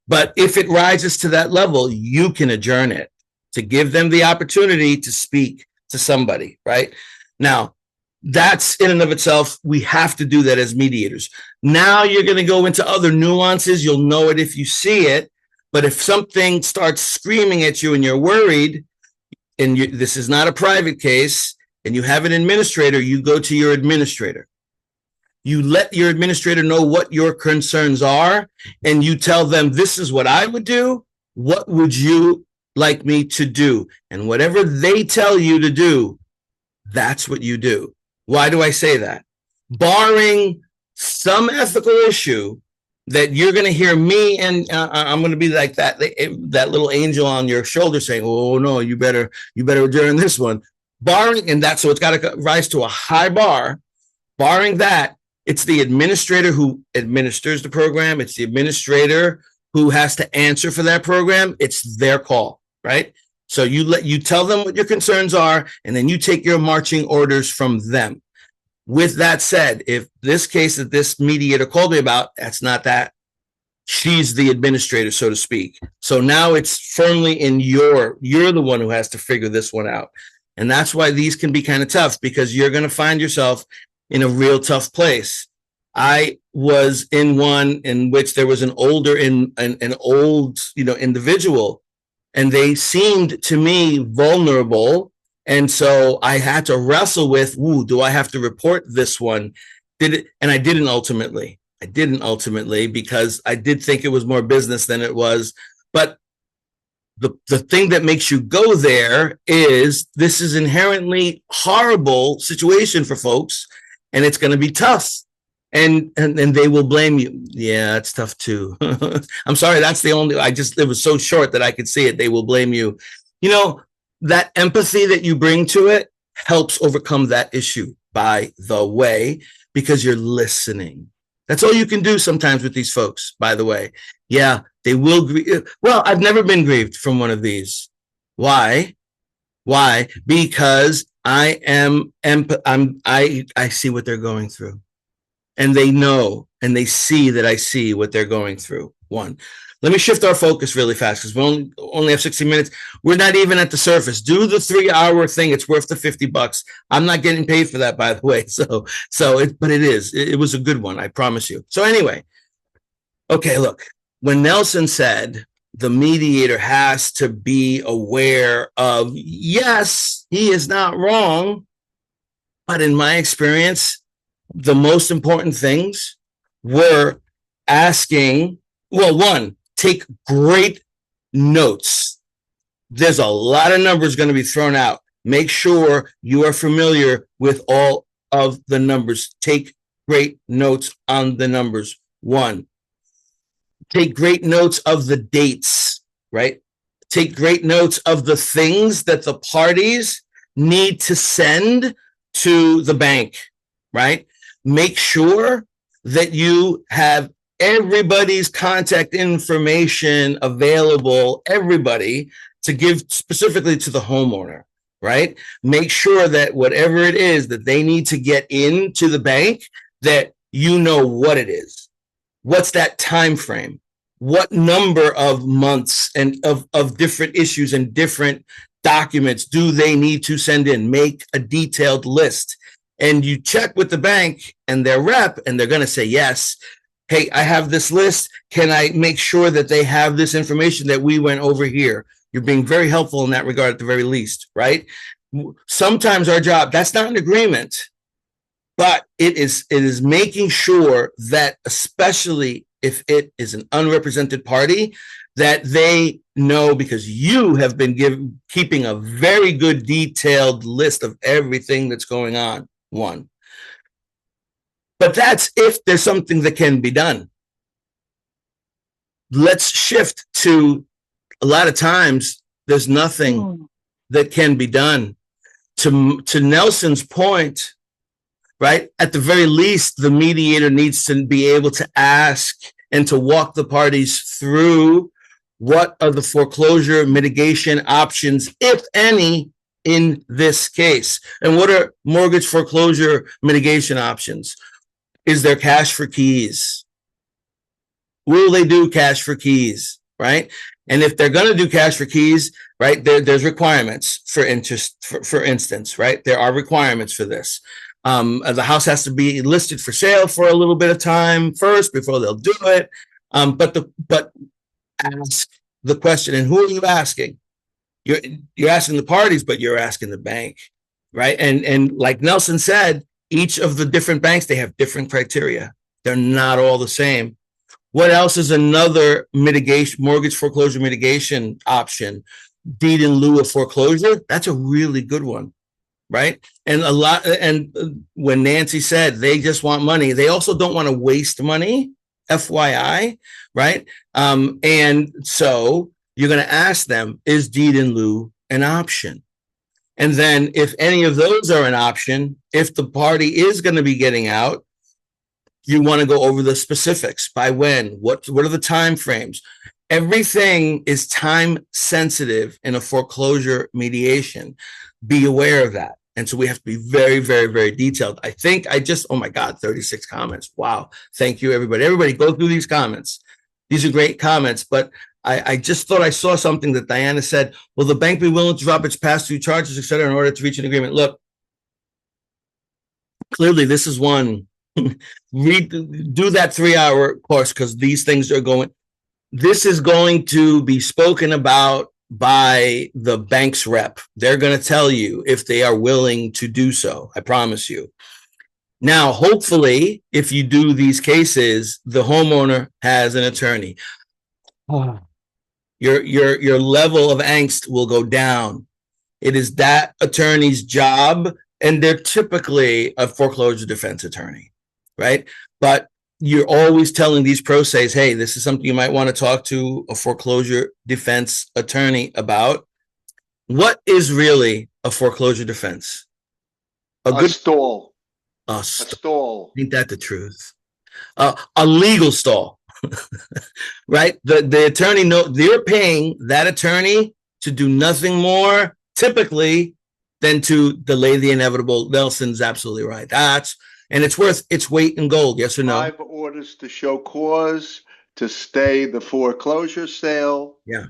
But if it rises to that level, you can adjourn it to give them the opportunity to speak to somebody, right? Now, that's in and of itself, we have to do that as mediators. Now you're going to go into other nuances. You'll know it if you see it. But if something starts screaming at you and you're worried, and this is not a private case, and you have an administrator, you go to your administrator. You let your administrator know what your concerns are, and you tell them, this is what I would do. What would you like me to do? And whatever they tell you to do, that's what you do. Why do I say that? Barring some ethical issue that you're going to hear me and I'm going to be like that little angel on your shoulder saying, oh no, you better adjourn this one. Barring, and that, so it's got to rise to a high bar. Barring that, it's the administrator who administers the program. It's the administrator who has to answer for that program. It's their call, right? So you tell them what your concerns are, and then you take your marching orders from them. With that said, if this case that this mediator called me about, that's not that. She's the administrator, so to speak. So now it's firmly in you're the one who has to figure this one out. And that's why these can be kind of tough, because you're going to find yourself in a real tough place. I was in one in which there was an old individual, and they seemed to me vulnerable. And so I had to wrestle with, do I have to report this one? And I didn't ultimately. Because I did think it was more business than it was. But the thing that makes you go there is this is inherently horrible situation for folks, and it's going to be tough. And they will blame you. Yeah, it's tough too. I'm sorry. That's the only, it was so short that I could see it. They will blame you. That empathy that you bring to it helps overcome that issue, by the way, because you're listening. That's all you can do sometimes with these folks, by the way. Yeah, they will grieve. Well, I've never been grieved from one of these. Why? Because I see what they're going through. And they know, and they see that I see what they're going through. One. Let me shift our focus really fast, because we only have 60 minutes. We're not even at the surface. Do the 3-hour thing. It's worth the $50. I'm not getting paid for that, by the way. But it was a good one. I promise you. So anyway, okay, look, when Nelson said the mediator has to be aware of, yes, he is not wrong. But in my experience, the most important things were asking, well, one, take great notes. There's a lot of numbers going to be thrown out. Make sure you are familiar with all of the numbers. Take great notes on the numbers. One, take great notes of the dates, right? Take great notes of the things that the parties need to send to the bank, right? Make sure that you have everybody's contact information available, everybody, to give specifically to the homeowner, right? Make sure that whatever it is that they need to get into the bank, that you know what it is. What's that time frame? What number of months and of different issues and different documents do they need to send in? Make a detailed list. And you check with the bank and their rep, and they're going to say, yes, hey, I have this list. Can I make sure that they have this information that we went over here? You're being very helpful in that regard at the very least, right? Sometimes our job, that's not an agreement, but it is making sure that, especially if it is an unrepresented party, that they know, because you have been keeping a very good detailed list of everything that's going on. One. But that's if there's something that can be done. Let's shift to, a lot of times there's nothing that can be done. To Nelson's point, right? At the very least, the mediator needs to be able to ask and to walk the parties through what are the foreclosure mitigation options, if any, in this case. And what are mortgage foreclosure mitigation options? Is there cash for keys? Will they do cash for keys, right? And if they're going to do cash for keys, right, there's requirements for interest, for instance, right? There are requirements for this. The house has to be listed for sale for a little bit of time first before they'll do it. But ask the question, and who are you asking? You're asking the parties, but you're asking the bank, right? And like Nelson said, each of the different banks, they have different criteria. They're not all the same. What else is another mitigation, mortgage foreclosure mitigation option? Deed in lieu of foreclosure. That's a really good one, right? And when Nancy said they just want money, they also don't want to waste money, FYI, right? And so you're going to ask them, is deed in lieu an option? And then if any of those are an option, if the party is going to be getting out, you want to go over the specifics. By when? What are the time frames? Everything is time sensitive in a foreclosure mediation. Be aware of that. And so we have to be very, very, very detailed. I think oh my God, 36 comments. Wow. Thank you, everybody. Everybody go through these comments. These are great comments, but I just thought I saw something that Diana said. Will the bank be willing to drop its pass-through charges, et cetera, in order to reach an agreement? Look, clearly this is one. Do that 3-hour course, because these things are going. This is going to be spoken about by the bank's rep. They're going to tell you if they are willing to do so. I promise you. Now, hopefully, if you do these cases, the homeowner has an attorney. Your level of angst will go down. It is that attorney's job, and they're typically a foreclosure defense attorney, right? But you're always telling these pro ses, hey, this is something you might want to talk to a foreclosure defense attorney about. What is really a foreclosure defense? A stall. A stall. Ain't that the truth? A legal stall, right? The attorney, they're paying that attorney to do nothing more, typically, than to delay the inevitable. Nelson's absolutely right. And it's worth its weight in gold, yes or no? 5 orders to show cause to stay the foreclosure sale. Yeah.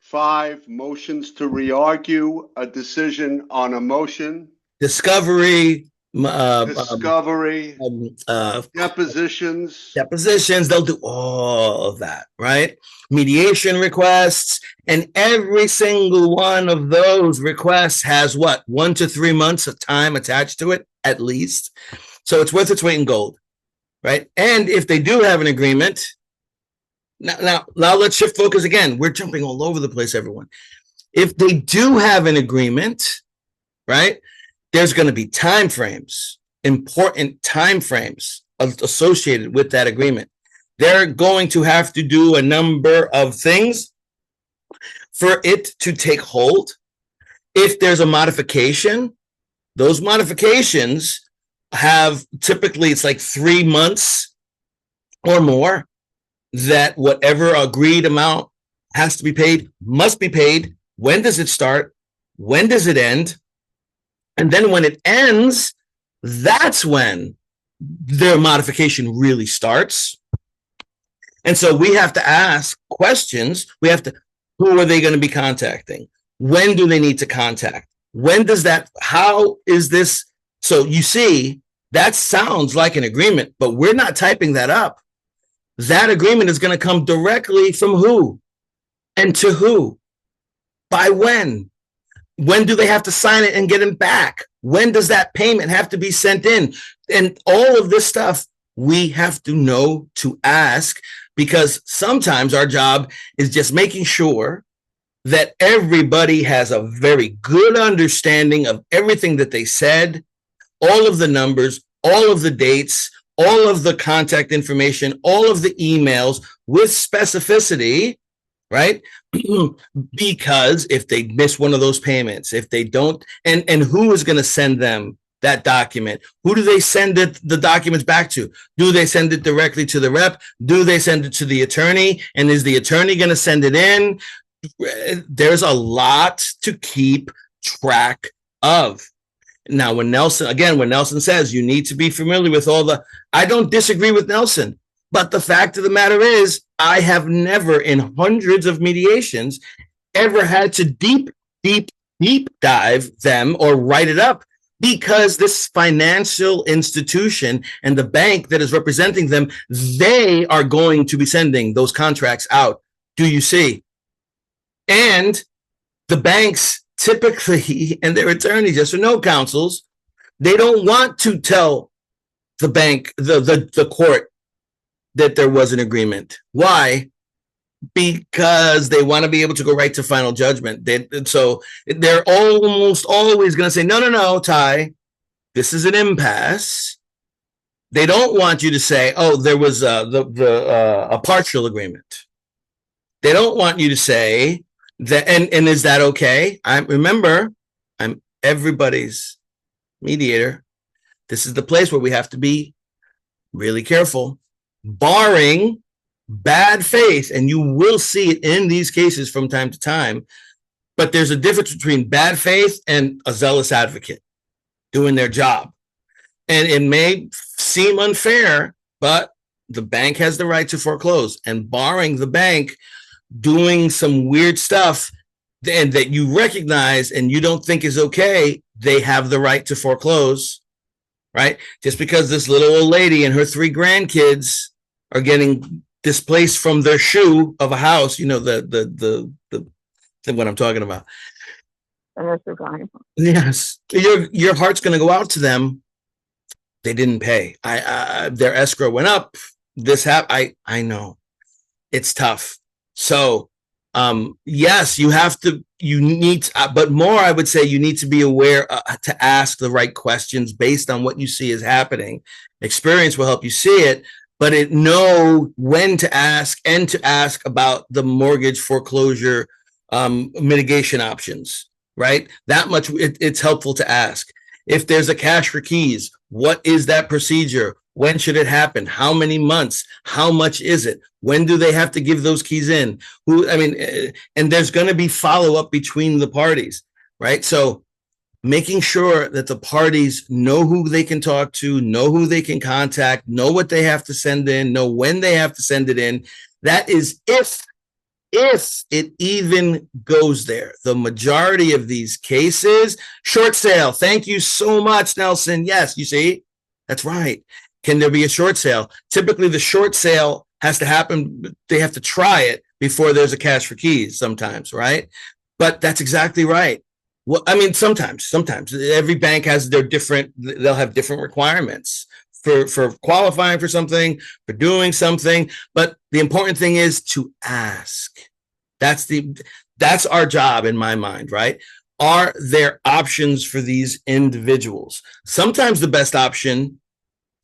5 motions to re-argue a decision on a motion. Discovery. Depositions. They'll do all of that, right? Mediation requests, and every single one of those requests has what? 1 to 3 months of time attached to it, at least. So it's worth its weight in gold, right? And if they do have an agreement, now let's shift focus again. We're jumping all over the place, everyone. If they do have an agreement, right? There's going to be time frames, important time frames associated with that agreement. They're going to have to do a number of things for it to take hold. If there's a modification, those modifications have typically, it's like 3 months or more, that whatever agreed amount has to be paid, must be paid. When does it start? When does it end? And then when it ends, that's when their modification really starts. And so we have to ask questions. Who are they going to be contacting? When do they need to contact? How is this? So you see, that sounds like an agreement, but we're not typing that up. That agreement is going to come directly from who and to who, by when. When do they have to sign it and get it back? When does that payment have to be sent in? And all of this stuff we have to know to ask, because sometimes our job is just making sure that everybody has a very good understanding of everything that they said, all of the numbers, all of the dates, all of the contact information, all of the emails with specificity, right? Because if they miss one of those payments, if they don't, and who is going to send them that document? Who do they send the documents back to? Do they send it directly to the rep? Do they send it to the attorney? And is the attorney going to send it in? There's a lot to keep track of. Now, when Nelson says you need to be familiar with I don't disagree with Nelson, but the fact of the matter is, I have never in hundreds of mediations ever had to deep dive them or write it up, because this financial institution and the bank that is representing them, they are going to be sending those contracts out. Do you see? And the banks typically, and their attorneys, yes or no counsels, they don't want to tell the bank, the court, that there was an agreement. Why? Because they want to be able to go right to final judgment. So they're almost always going to say, no, Ty, this is an impasse. They don't want you to say, oh, there was a partial agreement. They don't want you to say that, and is that okay? I'm everybody's mediator. This is the place where we have to be really careful, barring bad faith, and you will see it in these cases from time to time. But there's a difference between bad faith and a zealous advocate doing their job. And it may seem unfair, but the bank has the right to foreclose, and barring the bank doing some weird stuff and that you recognize and you don't think is okay, they have the right to foreclose, right? Just because this little old lady and her 3 grandkids are getting displaced from their shoe of a house, you know, the what I'm talking about. Yes, your heart's going to go out to them. They didn't pay. Their escrow went up. This happened. I know it's tough. So, yes, you need, but more, I would say you need to be aware to ask the right questions based on what you see is happening. Experience will help you see it, but know when to ask, and to ask about the mortgage foreclosure mitigation options, right? That much, it's helpful to ask. If there's a cash for keys, what is that procedure? When should it happen? How many months? How much is it? When do they have to give those keys in? And there's going to be follow-up between the parties, right? So making sure that the parties know who they can talk to, know who they can contact, know what they have to send in, know when they have to send it in. That is if it even goes there. The majority of these cases, short sale. Thank you so much, Nelson. Yes, you see, that's right. Can there be a short sale? Typically, the short sale has to happen. They have to try it before there's a cash for keys sometimes, right? But that's exactly right. Well, I mean, sometimes every bank has they'll have different requirements for qualifying for something, for doing something. But the important thing is to ask. That's our job in my mind, right? Are there options for these individuals? Sometimes the best option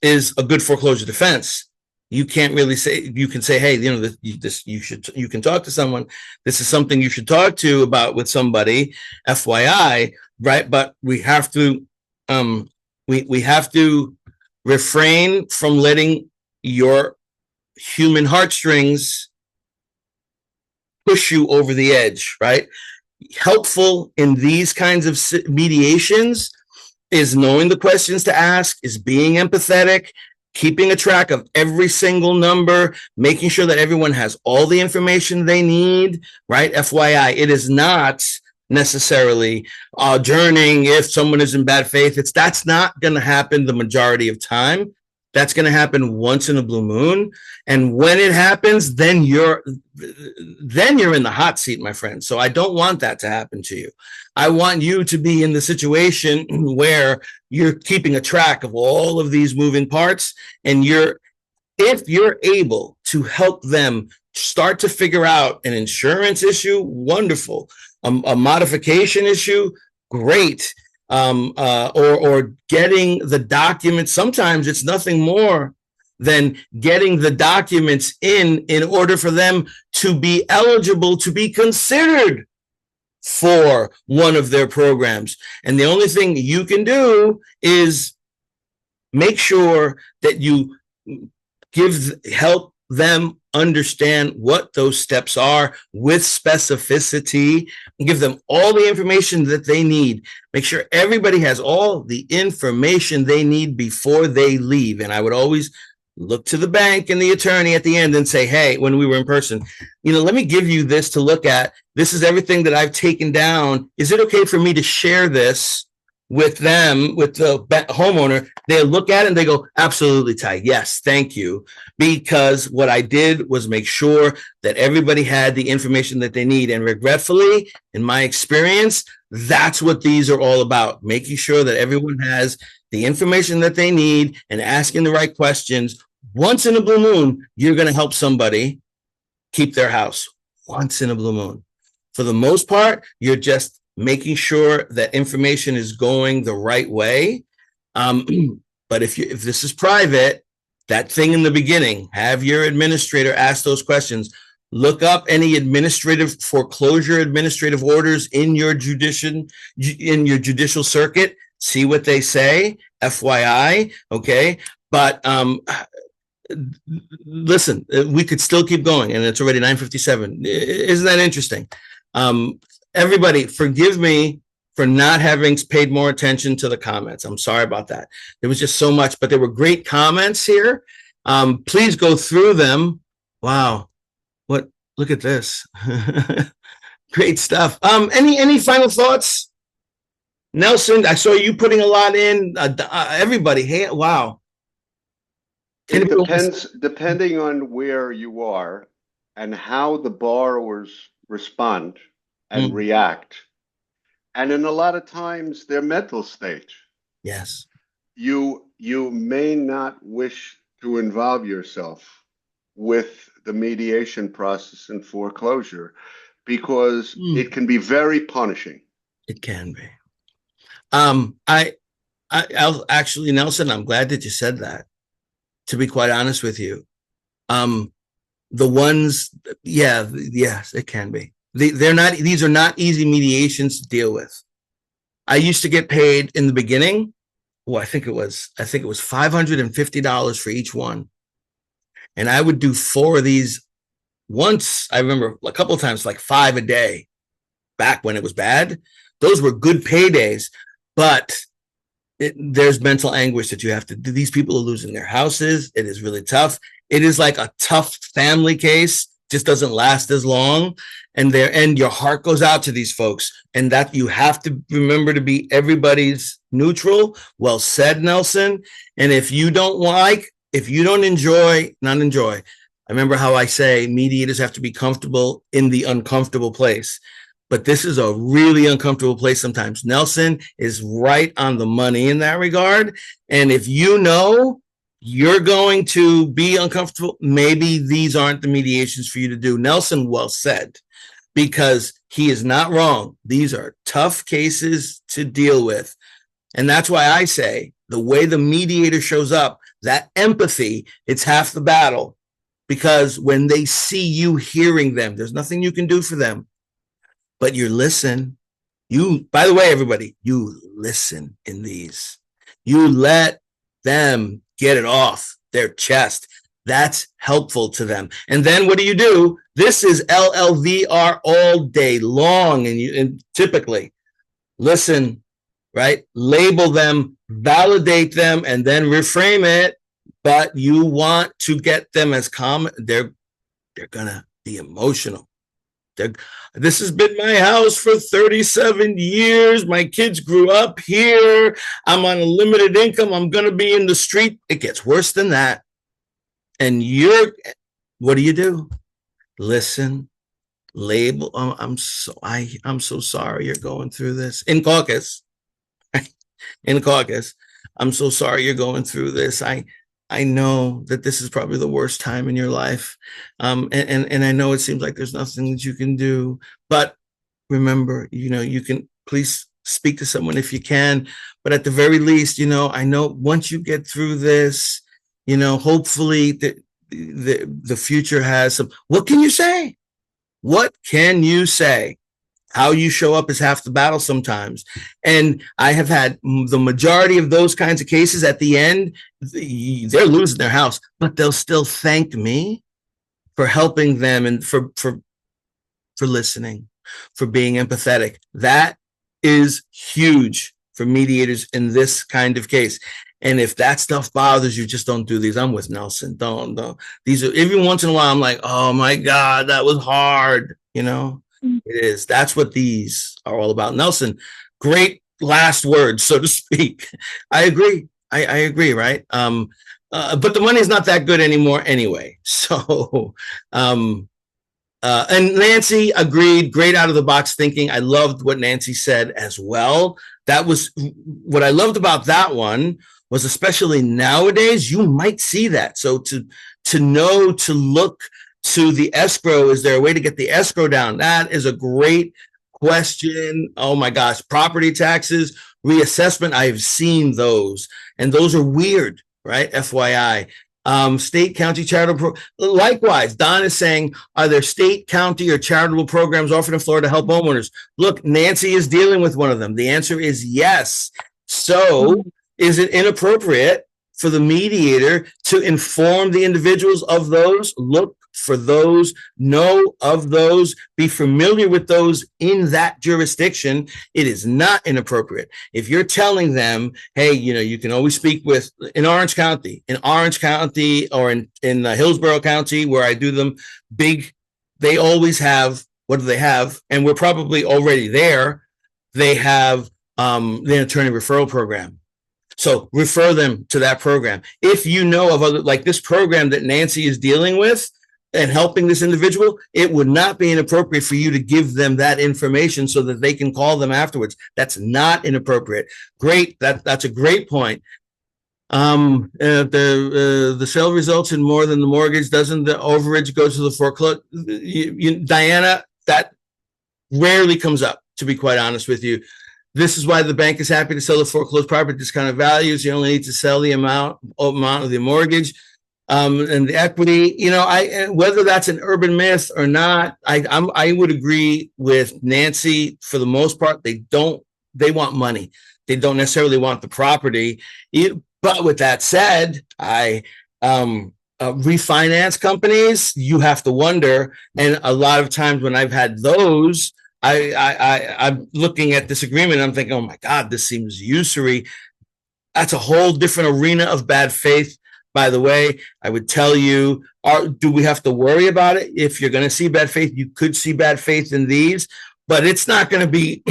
is a good foreclosure defense. You can't really say, you can say, hey, you know, you can talk to someone. This is something you should talk to about with somebody, FYI, right? But we have to, we have to refrain from letting your human heartstrings push you over the edge, right? Helpful in these kinds of mediations is knowing the questions to ask, is being empathetic, keeping a track of every single number, making sure that everyone has all the information they need, right? FYI, it is not necessarily adjourning if someone is in bad faith. That's not going to happen the majority of time. That's going to happen once in a blue moon. And when it happens, then you're in the hot seat, my friend. So I don't want that to happen to you. I want you to be in the situation where you're keeping a track of all of these moving parts. And if you're able to help them start to figure out an insurance issue, wonderful. A modification issue, great. Or getting the documents. Sometimes it's nothing more than getting the documents in order for them to be eligible to be considered for one of their programs. And the only thing you can do is make sure that you help them understand what those steps are with specificity, and give them all the information that they need. Make sure everybody has all the information they need before they leave. And I would always look to the bank and the attorney at the end and say, hey, when we were in person, let me give you this to look at. This is everything that I've taken down. Is it okay for me to share this with them, with the homeowner? They look at it and they go, absolutely, Ty. Yes, thank you. Because what I did was make sure that everybody had the information that they need. And regretfully, in my experience, that's what these are all about. Making sure that everyone has the information that they need and asking the right questions. Once in a blue moon, you're going to help somebody keep their house. Once in a blue moon. For the most part, you're just making sure that information is going the right way. But if this is private, that thing in the beginning, have your administrator ask those questions. Look up any foreclosure administrative orders in your judicial circuit. See what they say. FYI, okay. But listen, we could still keep going, and it's already 9:57. Isn't that interesting? Everybody, forgive me for not having paid more attention to the comments. I'm sorry about that. There was just so much, but there were great comments here. Please go through them. Wow. Look at this. Great stuff. Any final thoughts? Nelson, I saw you putting a lot in. Everybody, hey, wow. It depends, depending on where you are and how the borrowers respond and react. And in a lot of times, their mental state. Yes. You may not wish to involve yourself with the mediation process in foreclosure because it can be very punishing. It can be. I'll actually, Nelson, I'm glad that you said that. To be quite honest with you, the ones, yes, it can be. These are not easy mediations to deal with. I used to get paid in the beginning. Well, I think it was $550 for each one. And I would do 4 of these once. I remember a couple of times, like 5 a day back when it was bad. Those were good paydays, but there's mental anguish that you have to do. These people are losing their houses. It is really tough. It is like a tough family case, just doesn't last as long. And your heart goes out to these folks. And that you have to remember to be everybody's neutral. Well said, Nelson. And if you don't enjoy, I remember how I say mediators have to be comfortable in the uncomfortable place. But this is a really uncomfortable place sometimes. Nelson is right on the money in that regard. And if you know you're going to be uncomfortable, maybe these aren't the mediations for you to do. Nelson, well said, because he is not wrong. These are tough cases to deal with. And that's why I say the way the mediator shows up, that empathy, it's half the battle. Because when they see you hearing them, there's nothing you can do for them. But you listen. By the way, everybody, you listen in these. You let them get it off their chest. That's helpful to them. And then what do? This is LLVR all day long. And typically listen, right? Label them, validate them, and then reframe it. But you want to get them as calm. They're going to be emotional. This has been my house for 37 years. My kids grew up here. I'm on a limited income. I'm going to be in the street. It gets worse than that. And what do? Listen, label. I'm so sorry you're going through this in caucus. I'm so sorry you're going through this. I know that this is probably the worst time in your life. And I know it seems like there's nothing that you can do, but remember, you can please speak to someone if you can, but at the very least, I know once you get through this, hopefully the future has some, what can you say? How you show up is half the battle sometimes. And I have had the majority of those kinds of cases at the end, they're losing their house, but they'll still thank me for helping them and for listening, for being empathetic. That is huge for mediators in this kind of case. And if that stuff bothers you, just don't do these. I'm with Nelson. Don't. These are, every once in a while, I'm like, oh my God, that was hard. You know, it is. That's what these are all about. Nelson, great last words, so to speak. I agree. I agree, right? But the money is not that good anymore anyway. So, and Nancy agreed, great out of the box thinking. I loved what Nancy said as well. That was what I loved about that one, was especially nowadays, you might see that. So to know, to look to the escrow, is there a way to get the escrow down? That is a great question. Oh my gosh, property taxes, reassessment, I've seen those, and those are weird, right? FYI. State, county, charitable. Likewise, Don is saying, are there state, county, or charitable programs offered in Florida to help homeowners? Look, Nancy is dealing with one of them. The answer is yes. So is it inappropriate for the mediator to inform the individuals of those? Look for those, know of those, be familiar with those in that jurisdiction. It is not inappropriate. If you're telling them, hey, you know, you can always speak with, in Orange County, or in Hillsborough County, where I do them big, they always have, what do they have? And we're probably already there. They have the attorney referral program. So refer them to that program. If you know of other, like this program that Nancy is dealing with and helping this individual, it would not be inappropriate for you to give them that information so that they can call them afterwards. That's not inappropriate. Great. That's a great point. The sale results in more than the mortgage. Doesn't the overage go to the foreclosure? Diana, that rarely comes up, to be quite honest with you. This is why the bank is happy to sell the foreclosed property at discounted values. You only need to sell the amount of the mortgage and the equity. You know, whether that's an urban myth or not, I would agree with Nancy for the most part. They want money. They don't necessarily want the property. But with that said, refinance companies, you have to wonder. And a lot of times when I've had those, I'm looking at this agreement, I'm thinking, oh my God, this seems usury. That's a whole different arena of bad faith. By the way, I would tell you, do we have to worry about it? If you're going to see bad faith, you could see bad faith in these, but it's not going to be,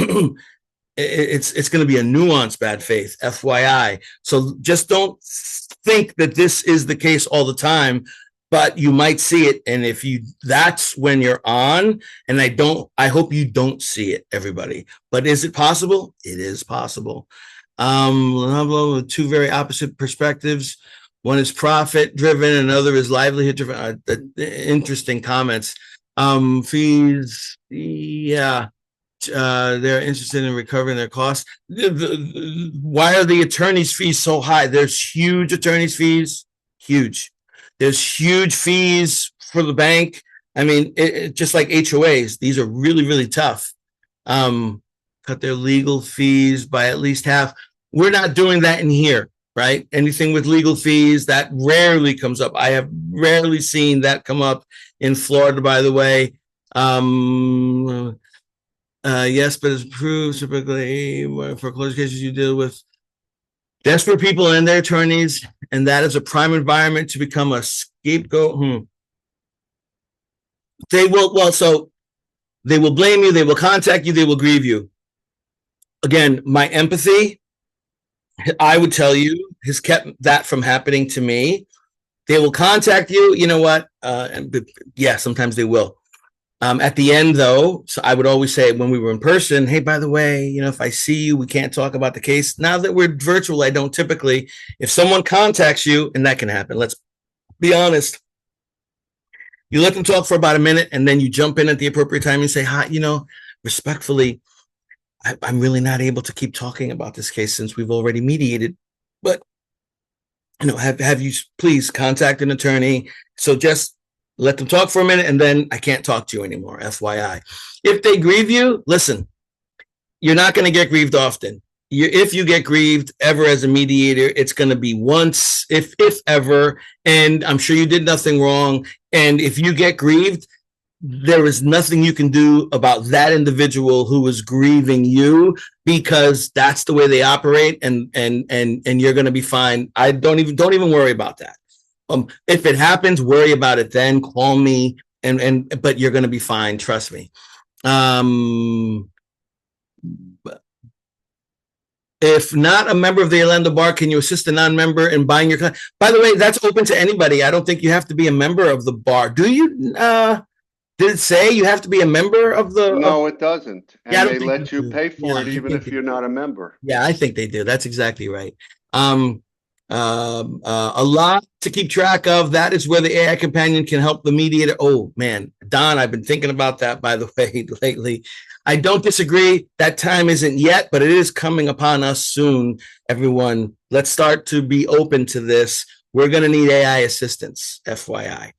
it's going to be a nuanced bad faith, FYI. So just don't think that this is the case all the time, but you might see it. And if that's when you're on, and I hope you don't see it, everybody. But is it possible? It is possible. Two very opposite perspectives. One is profit driven, another is livelihood driven. Interesting comments. Fees, yeah. They're interested in recovering their costs. Why are the attorney's fees so high? There's huge attorney's fees, huge. There's huge fees for the bank. I mean, just like HOAs, these are really, really tough. Cut their legal fees by at least half. We're not doing that in here, right? Anything with legal fees, that rarely comes up. I have rarely seen that come up in Florida, by the way. Yes, but it's proved typically foreclosure cases you deal with desperate people and their attorneys, and that is a prime environment to become a scapegoat. They will, so they will blame you, they will contact you, they will grieve you. Again, my empathy, I would tell you, has kept that from happening to me. They will contact you, you know what? Yeah, sometimes they will. At the end, though, so I would always say when we were in person, hey, by the way, you know, if I see you, we can't talk about the case. Now that we're virtual, I don't typically. If someone contacts you, and that can happen, let's be honest, you let them talk for about a minute, and then you jump in at the appropriate time and say, hi, you know, respectfully, I'm really not able to keep talking about this case since we've already mediated. But, you know, have you please contact an attorney. So just Let them talk for a minute, and then I can't talk to you anymore, FYI. If they grieve you, listen, you're not going to get grieved often. If you get grieved ever as a mediator, it's going to be once, if ever, and I'm sure you did nothing wrong. And if you get grieved, there is nothing you can do about that individual who is grieving you, because that's the way they operate, and you're going to be fine. I don't even worry about that. If it happens, worry about it then. Call me, but you're going to be fine. Trust me. If not a member of the Orlando Bar, can you assist a non-member in buying your client? By the way, that's open to anybody. I don't think you have to be a member of the bar. Do you? Did it say you have to be a member of the? No, it doesn't. And Yeah, they let you pay for Yeah, it even if you're not a member. Yeah, I think they do. That's exactly right. A lot to keep track of. That is where the AI companion can help the mediator. Oh man, Don, I've been thinking about that, by the way, lately. I don't disagree. That time isn't yet, but it is coming upon us soon. Everyone, let's start to be open to this. We're going to need AI assistance, FYI.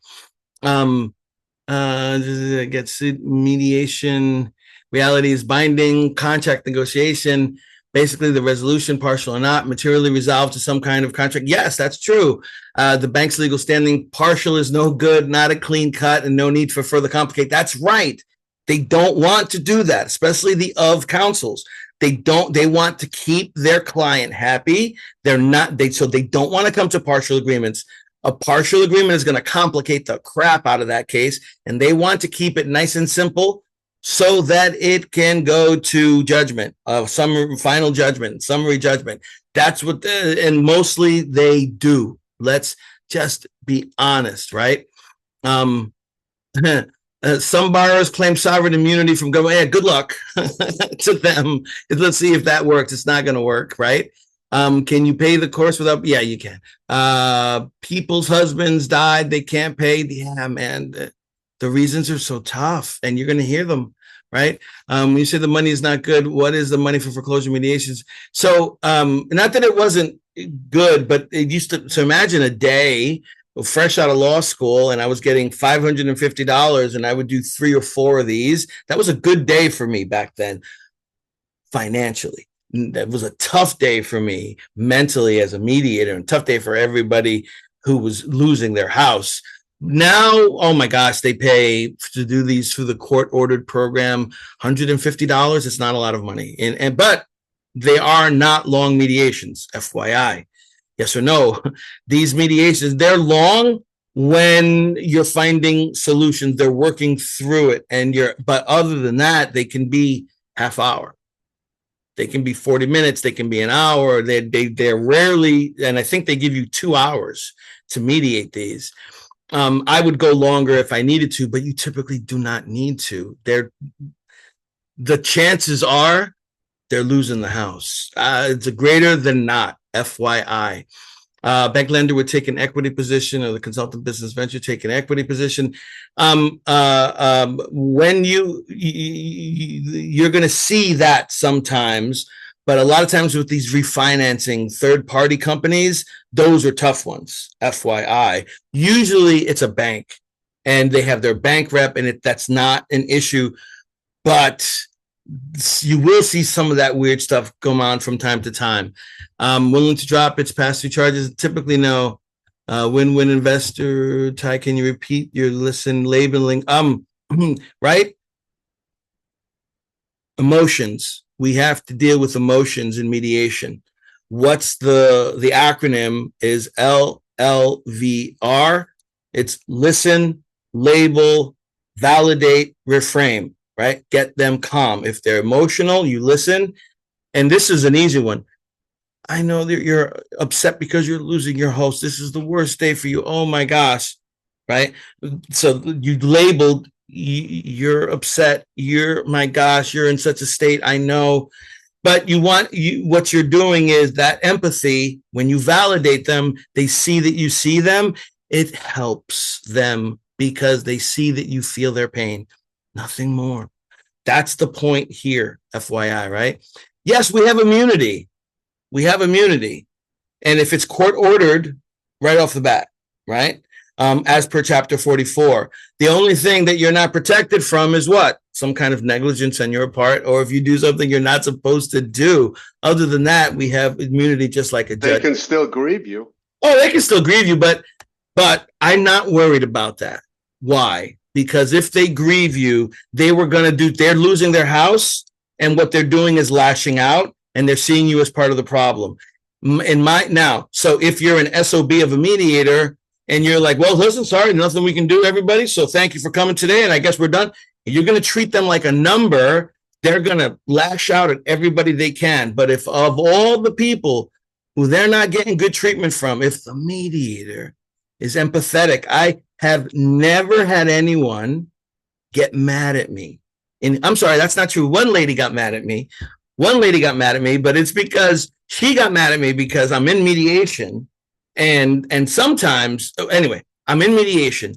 Gets mediation. Reality is binding. Contract negotiation. Basically, the resolution, partial or not, materially resolved to some kind of contract. Yes, that's true. The bank's legal standing, partial is no good, not a clean cut, and no need for further complicate. That's right. They don't want to do that, especially the of counsels. They want to keep their client happy. So they don't want to come to partial agreements. A partial agreement is going to complicate the crap out of that case, and they want to keep it nice and simple so that it can go to judgment, final judgment, summary judgment. That's what, and mostly they do. Let's just be honest, right? Some borrowers claim sovereign immunity from government. Yeah, good luck to them. Let's see if that works. It's not going to work, right? Can you pay the course without? Yeah, you can. People's husbands died. They can't pay. Yeah, man. The reasons are so tough, and you're going to hear them, right? You say the money is not good. What is the money for foreclosure mediations? So, not that it wasn't good, but it used to. So imagine a day fresh out of law school, and I was getting $550, and I would do 3 or 4 of these. That was a good day for me back then, financially. That was a tough day for me mentally as a mediator, and tough day for everybody who was losing their house. Now, oh my gosh, they pay to do these through the court-ordered program, $150. It's not a lot of money, but they are not long mediations, FYI. Yes or no? These mediations, they're long when you're finding solutions. They're working through it, but other than that, they can be half hour. They can be 40 minutes. They can be an hour. They're rarely, and I think they give you 2 hours to mediate these. I would go longer if I needed to, but you typically do not need to. The chances are they're losing the house. It's a greater than not, FYI. Bank lender would take an equity position, or the consultant business venture take an equity position. When you're going to see that sometimes, but a lot of times with these refinancing third-party companies, those are tough ones, FYI. Usually it's a bank, and they have their bank rep, and that's not an issue, but you will see some of that weird stuff come on from time to time. Willing to drop its pass-through charges? Typically, no. Win-win investor. Ty, can you repeat your listen labeling? Right? Emotions. We have to deal with emotions in mediation. What's the acronym is LLVR. It's listen, label, validate, reframe. Right? Get them calm. If they're emotional, you listen. And this is an easy one. I know that you're upset because you're losing your house. This is the worst day for you. Oh my gosh. Right? So you labeled, you're upset. My gosh, you're in such a state. I know. But what you're doing is that empathy. When you validate them, they see that you see them. It helps them because they see that you feel their pain. Nothing more. That's the point here, FYI, right? Yes, we have immunity. We have immunity. And if it's court ordered, right off the bat, right? as per Chapter 44. The only thing that you're not protected from is what? Some kind of negligence on your part, or if you do something you're not supposed to do. Other than that, we have immunity just like a They judge. can still grieve you. Oh, they can still grieve you, but I'm not worried about that. Why? Because if they grieve you, they're losing their house, and what they're doing is lashing out, and they're seeing you as part of the problem. So if you're an SOB of a mediator and you're like, well, listen, sorry, nothing we can do, everybody. So thank you for coming today, and I guess we're done. You're going to treat them like a number. They're going to lash out at everybody they can. But if of all the people who they're not getting good treatment from, if the mediator is empathetic, I have never had anyone get mad at me. And I'm sorry, that's not true. One lady got mad at me, but it's because she got mad at me because I'm in mediation. And sometimes, anyway, I'm in mediation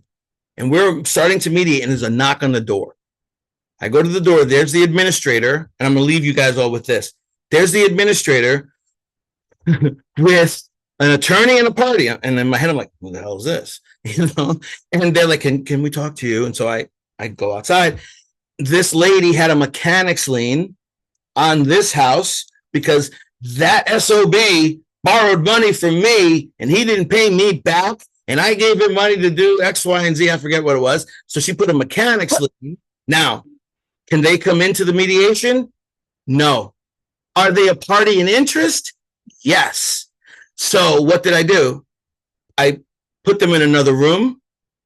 and we're starting to mediate, and there's a knock on the door. I go to the door, there's the administrator, and I'm going to leave you guys all with this. There's the administrator with an attorney and a party. And in my head, I'm like, who the hell is this? You know? And they're like, can we talk to you? And so I go outside. This lady had a mechanics lien on this house because that SOB borrowed money from me and he didn't pay me back. And I gave him money to do X, Y, and Z. I forget what it was. So she put a mechanics lien. Now, can they come into the mediation? No. Are they a party in interest? Yes. So what did I do? I put them in another room.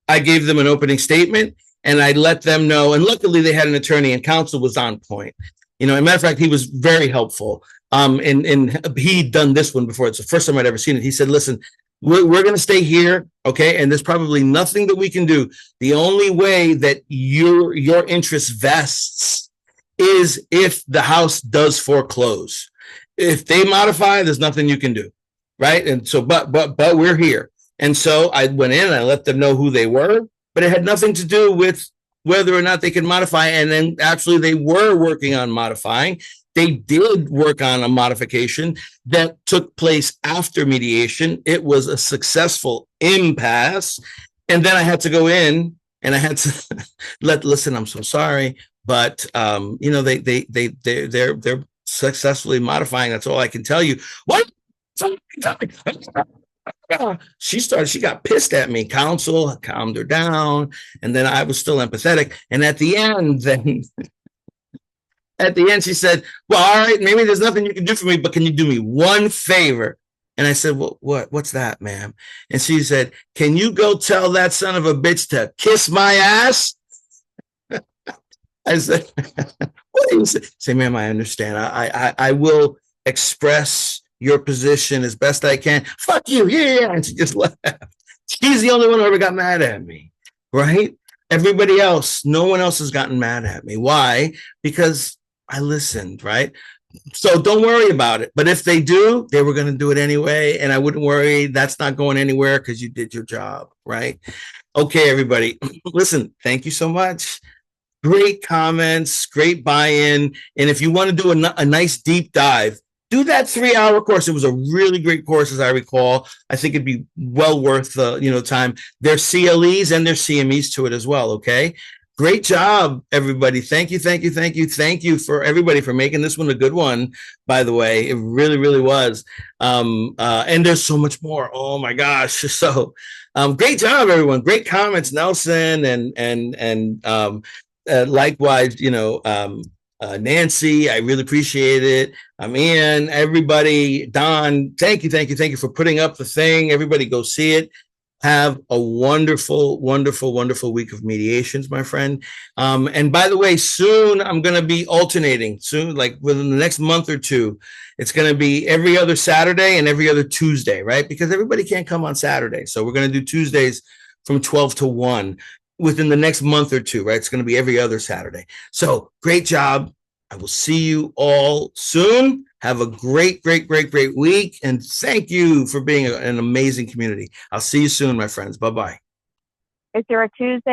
I gave them an opening statement and I let them know. And luckily they had an attorney and counsel was on point. You know, as a matter of fact, he was very helpful. And he'd done this one before. It's the first time I'd ever seen it. He said, listen, we're going to stay here. Okay. And there's probably nothing that we can do. The only way that your interest vests is if the house does foreclose. If they modify, there's nothing you can do. Right. And so, but we're here. And so I went in and I let them know who they were, but it had nothing to do with whether or not they could modify. And then actually they were working on modifying. They did work on a modification that took place after mediation. It was a successful impasse. And then I had to go in and I had to listen, I'm so sorry, but you know, they're successfully modifying. That's all I can tell you. What? She got pissed at me. Counsel calmed her down, and then I was still empathetic. And at the end, she said, well, all right, maybe there's nothing you can do for me, but can you do me one favor? And I said, well, what's that, ma'am? And she said, can you go tell that son of a bitch to kiss my ass? I said, what do you say? Say, ma'am, I understand. I will express your position as best I can. Fuck you. Yeah. And she just left. She's the only one who ever got mad at me, right? Everybody else, no one else has gotten mad at me. Why? Because I listened, right? So don't worry about it. But if they do, they were going to do it anyway. And I wouldn't worry. That's not going anywhere because you did your job, right? Okay, everybody. Listen, thank you so much. Great comments, great buy-in. And if you want to do a nice deep dive, do that 3-hour course. It was a really great course, as I recall. I think it'd be well worth the time. There's CLEs and there's CMEs to it as well. Okay, great job, everybody. Thank you for everybody for making this one a good one. By the way, it really, really was. And there's so much more. Oh my gosh! So, great job, everyone. Great comments, Nelson, and likewise, Nancy, I really appreciate it. Ian, everybody, Don, thank you for putting up the thing. Everybody go see it. Have a wonderful, wonderful, wonderful week of mediations, my friend. And by the way, soon I'm going to be alternating soon, like within the next month or two. It's going to be every other Saturday and every other Tuesday, right? Because everybody can't come on Saturday. So we're going to do Tuesdays from 12 to 1. Within the next month or two, right? It's going to be every other Saturday. So great job. I will see you all soon. Have a great, great, great, great week. And thank you for being an amazing community. I'll see you soon, my friends. Bye-bye. Is there a Tuesday?